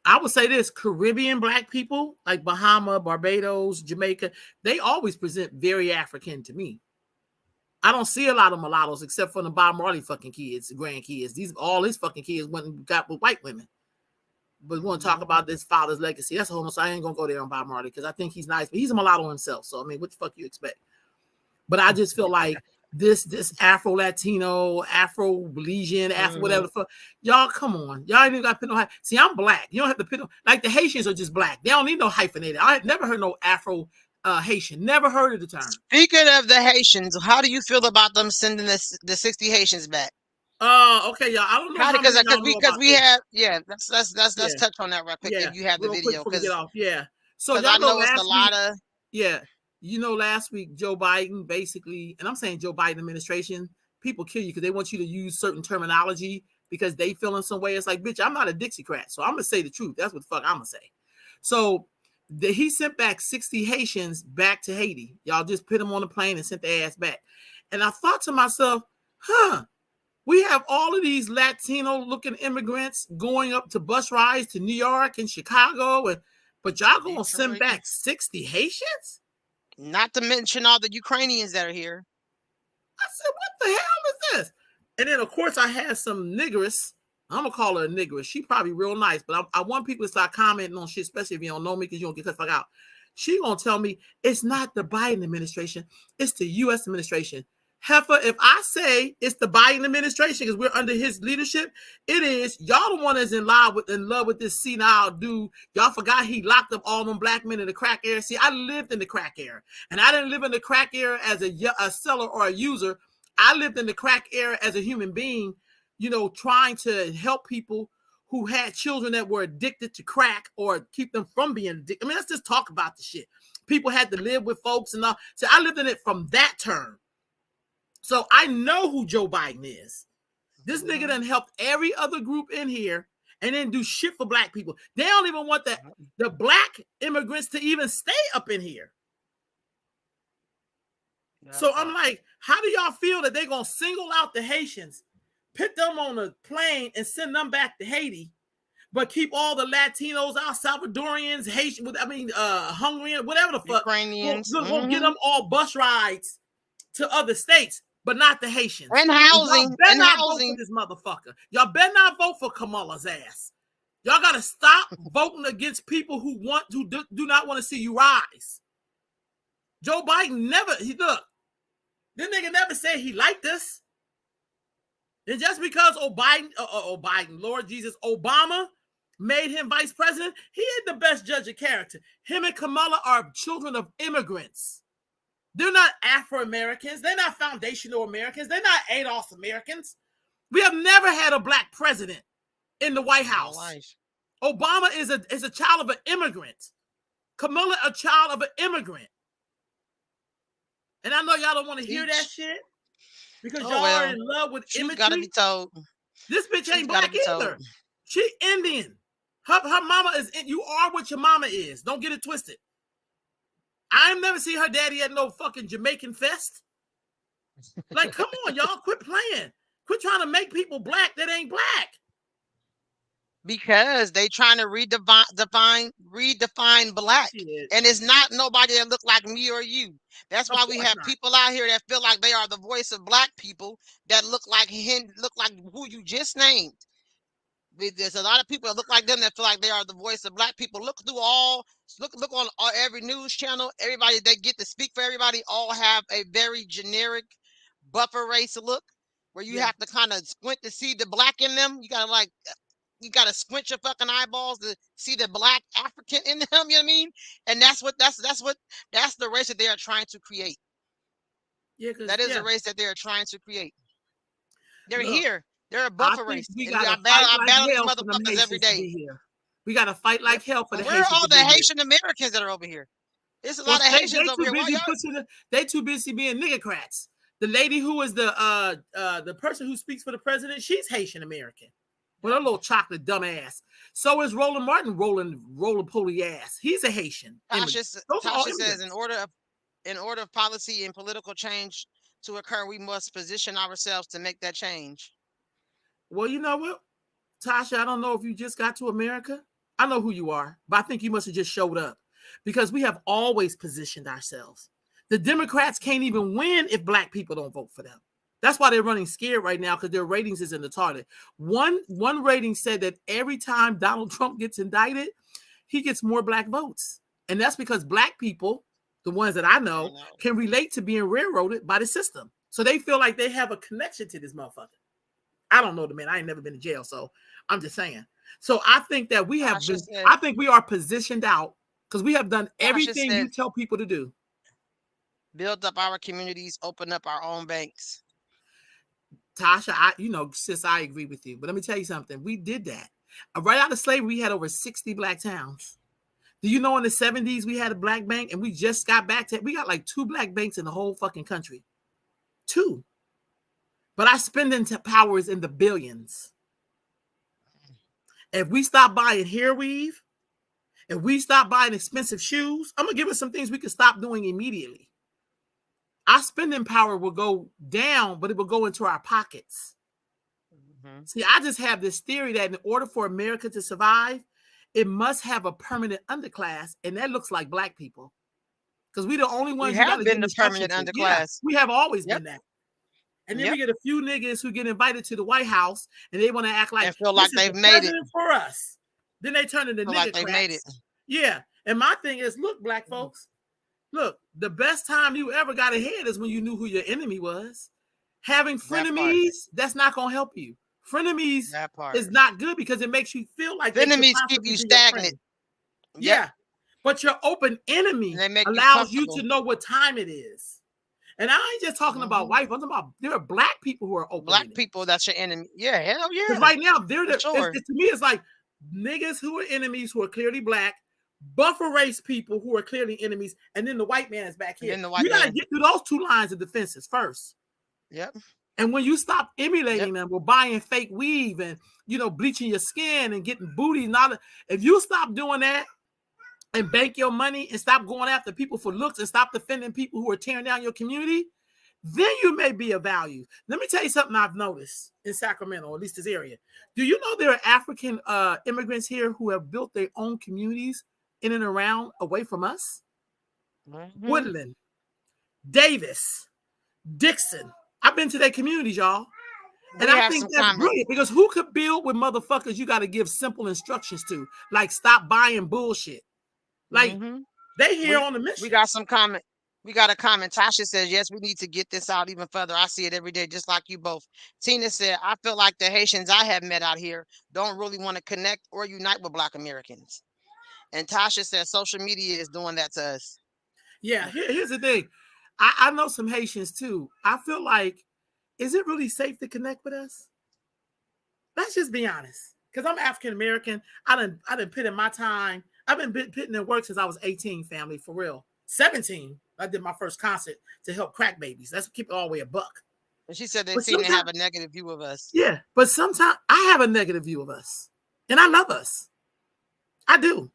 I would say this: Caribbean black people like Bahama, Barbados, Jamaica, they always present very African to me. I don't see a lot of mulattoes except for the Bob Marley fucking kids, grandkids. All his fucking kids went and got with white women. But we want to talk about this father's legacy. That's almost, I ain't gonna go there on Bob Marley because I think he's nice, but he's a mulatto himself. So I mean, what the fuck you expect? But I just feel like this Afro Latino, Afro Belizean, Afro whatever the fuck, y'all come on, y'all ain't even got to put no. See, I'm black. You don't have to put no, like the Haitians are just black. They don't need no hyphenated. I have never heard no Afro Haitian. Never heard of the term. Speaking of the Haitians, how do you feel about them sending the 60 Haitians back? Okay, y'all. I don't know because we have let's touch on that right quick if you have the video because so y'all I know it's a lot of last week Joe Biden basically, and I'm saying Joe Biden administration, people kill you because they want you to use certain terminology because they feel in some way. It's like, bitch, I'm not a Dixiecrat, so I'm gonna say the truth. That's what the fuck I'm gonna say. So he sent back 60 Haitians back to Haiti. Y'all just put them on the plane and sent their ass back. And I thought to myself, we have all of these Latino-looking immigrants going up to bus rides to New York and Chicago, but y'all gonna send back 60 Haitians? Not to mention all the Ukrainians that are here. I said, what the hell is this? And then, of course, I had some niggers. I'm gonna call her a nigger. She probably real nice, but I want people to start commenting on shit, especially if you don't know me, because you don't get the fuck out. She gonna tell me it's not the Biden administration, it's the U.S. administration. Heifer, if I say it's the Biden administration because we're under his leadership, it is. Y'all the one that's in love with this senile dude. Y'all forgot he locked up all them black men in the crack era. See, I lived in the crack era, and I didn't live in the crack era as a seller or a user. I lived in the crack era as a human being, trying to help people who had children that were addicted to crack or keep them from being addicted. I mean, let's just talk about the shit. People had to live with folks and all. So I lived in it from that term. So I know who Joe Biden is. This nigga done helped every other group in here and then do shit for black people. They don't even want the black immigrants to even stay up in here. So I'm like, how do y'all feel that they're going to single out the Haitians, put them on a plane and send them back to Haiti, but keep all the Latinos out, Salvadorians, Haitian, Hungarian, whatever the fuck. Ukrainians. We'll get them all bus rides to other states, but not the Haitians. And housing. Y'all better not vote for this motherfucker. Y'all better not vote for Kamala's ass. Y'all got to stop voting against people who do not want to see you rise. Joe Biden this nigga never said he liked us. And just because Lord Jesus, Obama made him vice president, he ain't the best judge of character. Him and Kamala are children of immigrants. They're not Afro-Americans. They're not foundational Americans. They're not ADOS Americans. We have never had a black president in the White House. Obama is a child of an immigrant. Kamala, a child of an immigrant. And I know y'all don't want to hear that shit because y'all are in love with imagery. Gotta be told. This bitch ain't black either. She Indian. Her mama is. You are what your mama is. Don't get it twisted. I've never seen her daddy at no fucking Jamaican fest. Like, come on, y'all, quit playing. Quit trying to make people black that ain't black. Because they trying to redefine black. Shit. And it's not nobody that look like me or you. That's why we have people out here that feel like they are the voice of black people that look like who you just named. There's a lot of people that look like them that feel like they are the voice of black people. Look on every news channel. Everybody that get to speak for everybody all have a very generic buffer race look where you have to kind of squint to see the black in them. You gotta squint your fucking eyeballs to see the black African in them. You know what I mean? And that's the race that they are trying to create. Yeah, that is the race that they are trying to create. They're here. They're a buffer race. We gotta I battle these motherfuckers every day. We gotta fight like hell for the Haitians. Where are all the Haitian Americans that are over here? There's a lot of Haitians over here. They too busy being niggercrats. The lady who is the person who speaks for the president, she's Haitian American. With a little chocolate dumb ass. So is Roland Martin, rolling poly ass. He's a Haitian. Tasha says, in order of policy and political change to occur, we must position ourselves to make that change. Well, you know what, Tasha, I don't know if you just got to America. I know who you are, but I think you must have just showed up because we have always positioned ourselves. The Democrats can't even win if black people don't vote for them. That's why they're running scared right now because their ratings is in the toilet. One rating said that every time Donald Trump gets indicted, he gets more black votes. And that's because black people, the ones that I know, can relate to being railroaded by the system. So they feel like they have a connection to this motherfucker. I don't know the man. I ain't never been to jail, so I'm just saying. So I think that we have been, I think we are positioned out because we have done everything you tell people to do. Build up our communities, open up our own banks. Tasha, sis, I agree with you. But let me tell you something. We did that. Right out of slavery, we had over 60 black towns. Do you know in the 70s we had a black bank and we just got back to, we got like 2 black banks in the whole fucking country. 2. But our spending power is in the billions. If we stop buying hair weave, if we stop buying expensive shoes, I'm going to give us some things we can stop doing immediately. Our spending power will go down, but it will go into our pockets. Mm-hmm. See, I just have this theory that in order for America to survive, it must have a permanent underclass, and that looks like black people. Because we're the only ones who have been the permanent underclass. Yeah, we have always been that. And then we get a few niggas who get invited to the White House, and they want to act like, and feel like they've made it for us. Then they turn into nigga like they made it. Yeah. And my thing is, look, black folks, look, the best time you ever got ahead is when you knew who your enemy was. Having frenemies, that's not going to help you. Frenemies is not good because it makes you feel like enemies keep you stagnant. Yeah. But your open enemy allows you to know what time it is. And I ain't just talking about white. I'm talking about there are black people who are open. Black people, that's your enemy. Yeah, hell yeah. Because right now, they're to me, it's like niggas who are enemies who are clearly black, buffer race people who are clearly enemies, and then the white man is back here. You gotta get through those 2 lines of defenses first. Yep. And when you stop emulating them or buying fake weave and bleaching your skin and getting booty, if you stop doing that and bank your money and stop going after people for looks and stop defending people who are tearing down your community, then you may be of value. Let me tell you something I've noticed in Sacramento, or at least this area. Do you know there are African immigrants here who have built their own communities in and around away from us? Mm-hmm. Woodland, Davis, Dixon. I've been to their communities, y'all. And I think that's brilliant because who could build with motherfuckers you got to give simple instructions to? Like, stop buying bullshit. Like, they here on the mission. We got some comment. We got a comment. Tasha says, yes, we need to get this out even further. I see it every day, just like you both. Tina said, I feel like the Haitians I have met out here don't really want to connect or unite with Black Americans. And Tasha says, social media is doing that to us. Yeah, here's the thing. I know some Haitians too. I feel like, is it really safe to connect with us? Let's just be honest. Because I'm African American. I done put in my time. I've been putting in work since I was 18, family, for real. 17, I did my first concert to help crack babies. Let's keep it all the way a buck. And she said they seem to have a negative view of us. Yeah, but sometimes I have a negative view of us. And I love us. I do.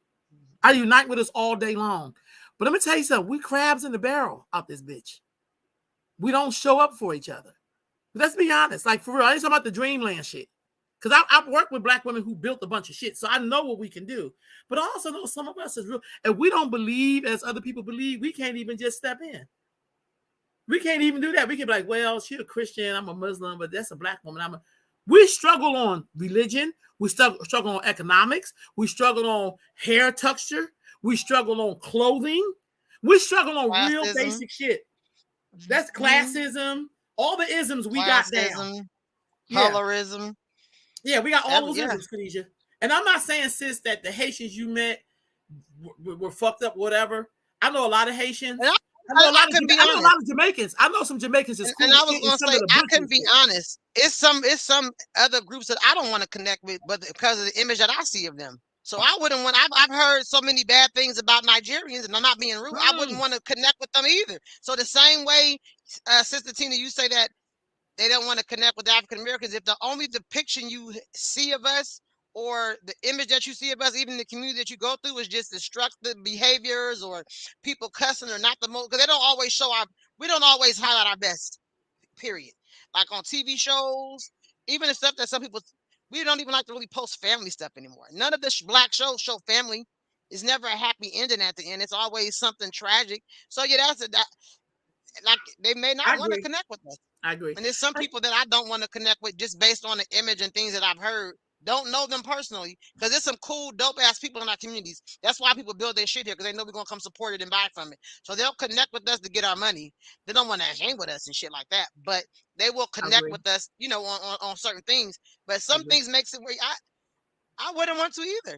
I unite with us all day long. But let me tell you something. We crabs in the barrel out this bitch. We don't show up for each other. Let's be honest. Like, for real, I ain't talking about the dreamland shit. Because I've worked with Black women who built a bunch of shit. So I know what we can do. But I also know some of us is real. And we don't believe as other people believe. We can't even just step in. We can't even do that. We can be like, well, she's a Christian. I'm a Muslim. But that's a Black woman. We struggle on religion. We struggle on economics. We struggle on hair texture. We struggle on clothing. We struggle on real basic shit. That's classism. All the isms we got down. Colorism. Yeah, we got all those isms, Khadijah. And I'm not saying, sis, that the Haitians you met were fucked up, whatever. I know a lot of Haitians. I know a lot of Jamaicans. I know some Jamaicans is cool. And I was going to say, I can be honest. It's some other groups that I don't want to connect with, but because of the image that I see of them. So I wouldn't want. I've heard so many bad things about Nigerians, and I'm not being rude. I wouldn't want to connect with them either. So the same way, Sister Tina, you say that they don't want to connect with African Americans. If the only depiction you see of us or the image that you see of us, even the community that you go through, is just destructive behaviors or people cussing or not the most, because they don't always show our. We don't always highlight our best. Period. Like on TV shows, even the stuff that some people, we don't even like to really post family stuff anymore. None of the black shows show family. It's never a happy ending at the end. It's always something tragic. So yeah, like they may not want to connect with us. I agree. And there's some people that I don't want to connect with just based on the image and things that I've heard. Don't know them personally, because there's some cool, dope ass people in our communities. That's why people build their shit here, because they know we're gonna come support it and buy from it. So they'll connect with us to get our money. They don't want to hang with us and shit like that, but they will connect with us, you know, on certain things. But some things makes it where I wouldn't want to either.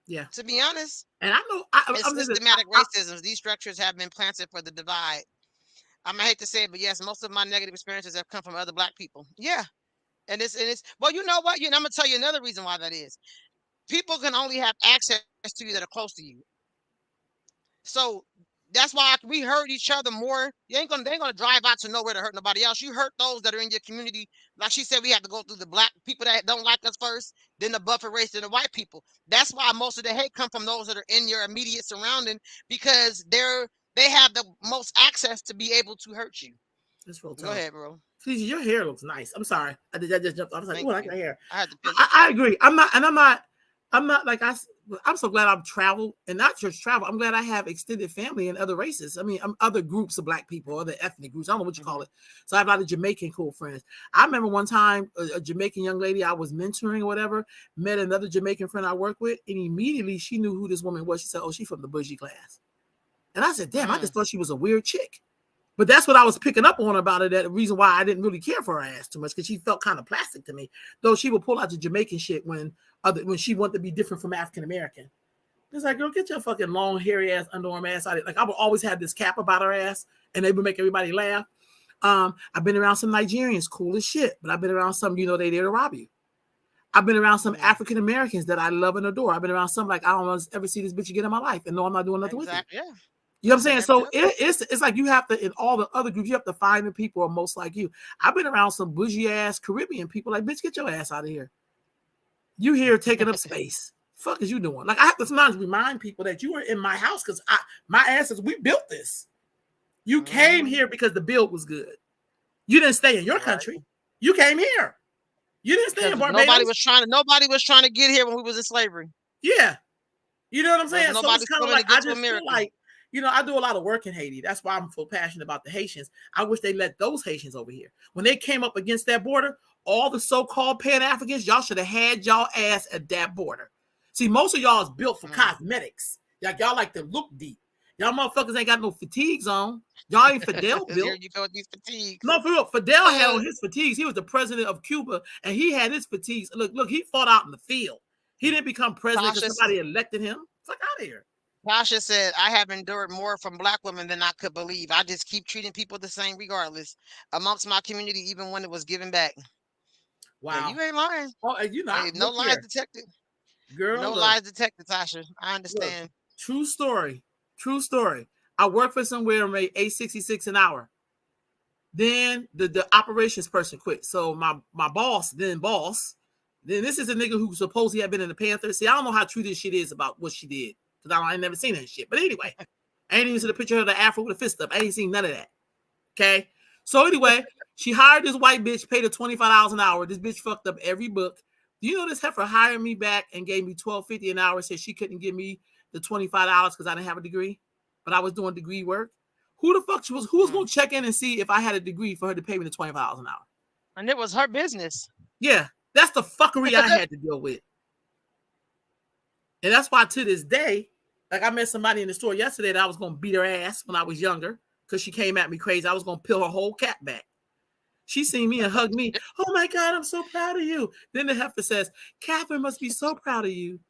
Yeah. To be honest. And I know it's systematic racism. These structures have been planted for the divide. I hate to say it, but yes, most of my negative experiences have come from other black people. Yeah. And it's well, you know what? I'm gonna tell you another reason why that is. People can only have access to you that are close to you. So that's why we hurt each other more. They ain't gonna drive out to nowhere to hurt nobody else. You hurt those that are in your community. Like she said, we have to go through the black people that don't like us first, then the buffer race, then the white people. That's why most of the hate come from those that are in your immediate surrounding, because they have the most access to be able to hurt you. That's real tough. Go ahead, bro. Please, your hair looks nice. I'm sorry. I just jumped. I was like, oh, I like your hair. I agree. I'm not like I'm so glad I've traveled, and not just travel. I'm glad I have extended family and other races. I mean, other groups of black people, other ethnic groups. I don't know what you call it. So I have a lot of Jamaican cool friends. I remember one time a Jamaican young lady I was mentoring or whatever met another Jamaican friend I worked with, and immediately she knew who this woman was. She said, "Oh, she's from the bougie class." And I said, "Damn, I just thought she was a weird chick." But that's what I was picking up on about it. That the reason why I didn't really care for her ass too much, because she felt kind of plastic to me. Though she would pull out the Jamaican shit when she wanted to be different from African American. It's like, girl, get your fucking long, hairy ass, underarm ass out of it. Like, I would always have this cap about her ass, and they would make everybody laugh. I've been around some Nigerians, cool as shit, but I've been around some, they there to rob you. I've been around some African Americans that I love and adore. I've been around some like, I don't want to ever see this bitch again in my life, and no, I'm not doing nothing with it. Yeah. You know what I'm saying? So it's like you have to, in all the other groups, you have to find the people who are most like you. I've been around some bougie ass Caribbean people like, bitch, get your ass out of here. You here taking up space. Fuck is you doing? Like, I have to sometimes remind people that you were in my house because my ancestors, we built this. You came here because the build was good. You didn't stay in your country. You came here. You didn't stay in Barbados. Nobody was trying to get here when we was in slavery. Yeah. You know what I'm saying? So it's kind of like, I just feel like, I do a lot of work in Haiti. That's why I'm so passionate about the Haitians. I wish they let those Haitians over here. When they came up against that border, all the so-called Pan-Africans, y'all should have had y'all ass at that border. See, most of y'all is built for cosmetics. Y'all like to look deep. Y'all motherfuckers ain't got no fatigues on. Y'all ain't Fidel built. Here you go with these fatigues. No, for real. Fidel had on his fatigues. He was the president of Cuba, and he had his fatigues. Look, he fought out in the field. He didn't become president because somebody elected him. Fuck out of here. Tasha said, I have endured more from black women than I could believe. I just keep treating people the same regardless amongst my community, even when it was given back. Wow. Yeah, you ain't lying. Oh, you not. Hey, no lies detected. Girl, no lies detected, Tasha. I understand. Look, true story. I worked for somewhere and made $8.66 an hour. Then the operations person quit. So my boss, then this is a nigga who supposedly had been in the Panthers. See, I don't know how true this shit is about what she did. Because I ain't never seen that shit. But anyway, I ain't even seen the picture of the afro with a fist up. I ain't seen none of that. Okay? So anyway, she hired this white bitch, paid her $25 an hour. This bitch fucked up every book. Do you know this heifer hired me back and gave me $12.50 an hour, said she couldn't give me the $25 because I didn't have a degree, but I was doing degree work? Who the fuck who was going to check in and see if I had a degree for her to pay me the $25 an hour? And it was her business. Yeah, that's the fuckery I had to deal with. And that's why to this day, like I met somebody in the store yesterday that I was going to beat her ass when I was younger because she came at me crazy. I was going to peel her whole cap back. She seen me and hugged me. Oh my God, I'm so proud of you. Then the heifer says, Catherine must be so proud of you.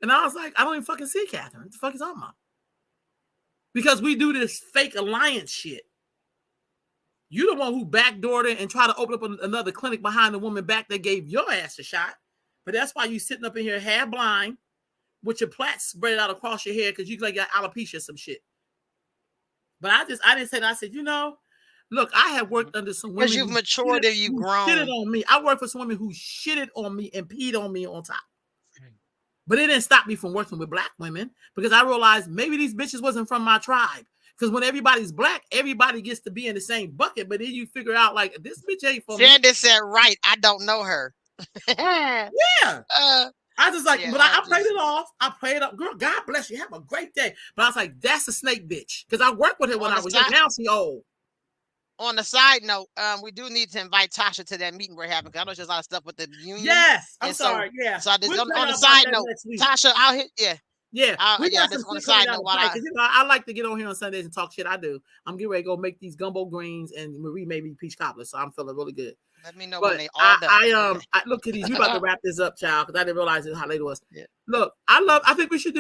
And I was like, I don't even fucking see Catherine. What the fuck is on about? Because we do this fake alliance shit. You the one who backdoored it and tried to open up another clinic behind the woman back that gave your ass a shot. But that's why you sitting up in here half blind. with your plaits spread out across your hair because you like got alopecia or some shit. But I didn't say that. I said, look, I have worked under some women Because you've matured and you've grown. Shitted on me. I worked for some women who shitted on me and peed on me on top. But it didn't stop me from working with black women because I realized maybe these bitches wasn't from my tribe. Because when everybody's black, everybody gets to be in the same bucket. But then you figure out like this bitch ain't for me. Shandy said, right, I don't know her. Yeah. I just like, but I played it off. I played it up. Girl, God bless you. Have a great day. But I was like, that's a snake bitch. Because I worked with her when I was young. Now she old. On the side note, we do need to invite Tasha to that meeting we're having because I know there's a lot of stuff with the union. Yes, I'm sorry. Yeah. So I just, on the side note, Tasha, I'll hit. Yeah. Just on the side note, I like to get on here on Sundays and talk shit. I do. I'm getting ready to go make these gumbo greens and Marie made me peach cobbler, so I'm feeling really good. Let me know when they all done. I look at these. We about to wrap this up, child, because I didn't realize how late it was. Yeah. Look, I think we should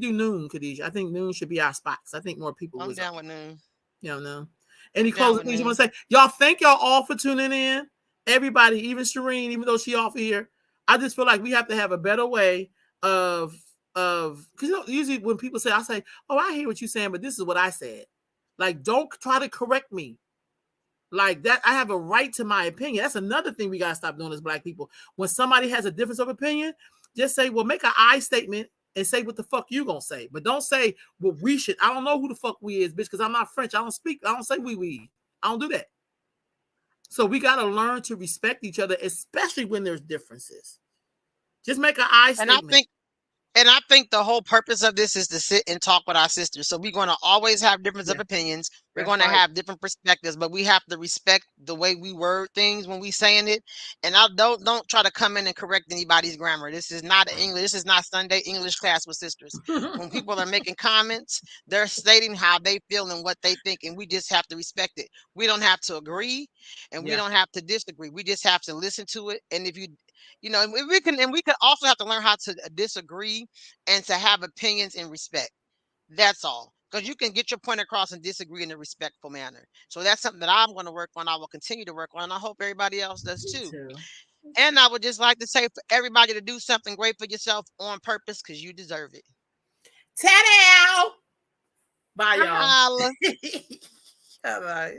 do noon, Khadijah. I think noon should be our spot because I think more people. I'm down with noon. No. Any closing things you want to say? Y'all, thank y'all all for tuning in. Everybody, even Shireen, even though she off here, I just feel like we have to have a better way of because usually when people say, I say, oh, I hear what you're saying, but this is what I said. Like, don't try to correct me. Like that, I have a right to my opinion. That's another thing we gotta stop doing as black people. When somebody has a difference of opinion, just say, well, make an I statement and say what the fuck you gonna say. But don't say what we should. I don't know who the fuck we is, bitch, because I'm not French. I don't say we. I don't do that. So we gotta learn to respect each other, especially when there's differences. Just make an I statement. And I think the whole purpose of this is to sit and talk with our sisters. So we're going to always have difference of opinions. We're going to have different perspectives, but we have to respect the way we word things when we saying it. And I don't try to come in and correct anybody's grammar. This is not English. This is not Sunday English class with sisters. When people are making comments, they're stating how they feel and what they think, and we just have to respect it. We don't have to agree, and we don't have to disagree. We just have to listen to it. And if we can also have to learn how to disagree and to have opinions and respect. That's all. Because you can get your point across and disagree in a respectful manner. So that's something that I'm going to work on. I will continue to work on. And I hope everybody else does too. And I would just like to say for everybody to do something great for yourself on purpose because you deserve it. Ta-da! Bye, y'all. Bye. Bye.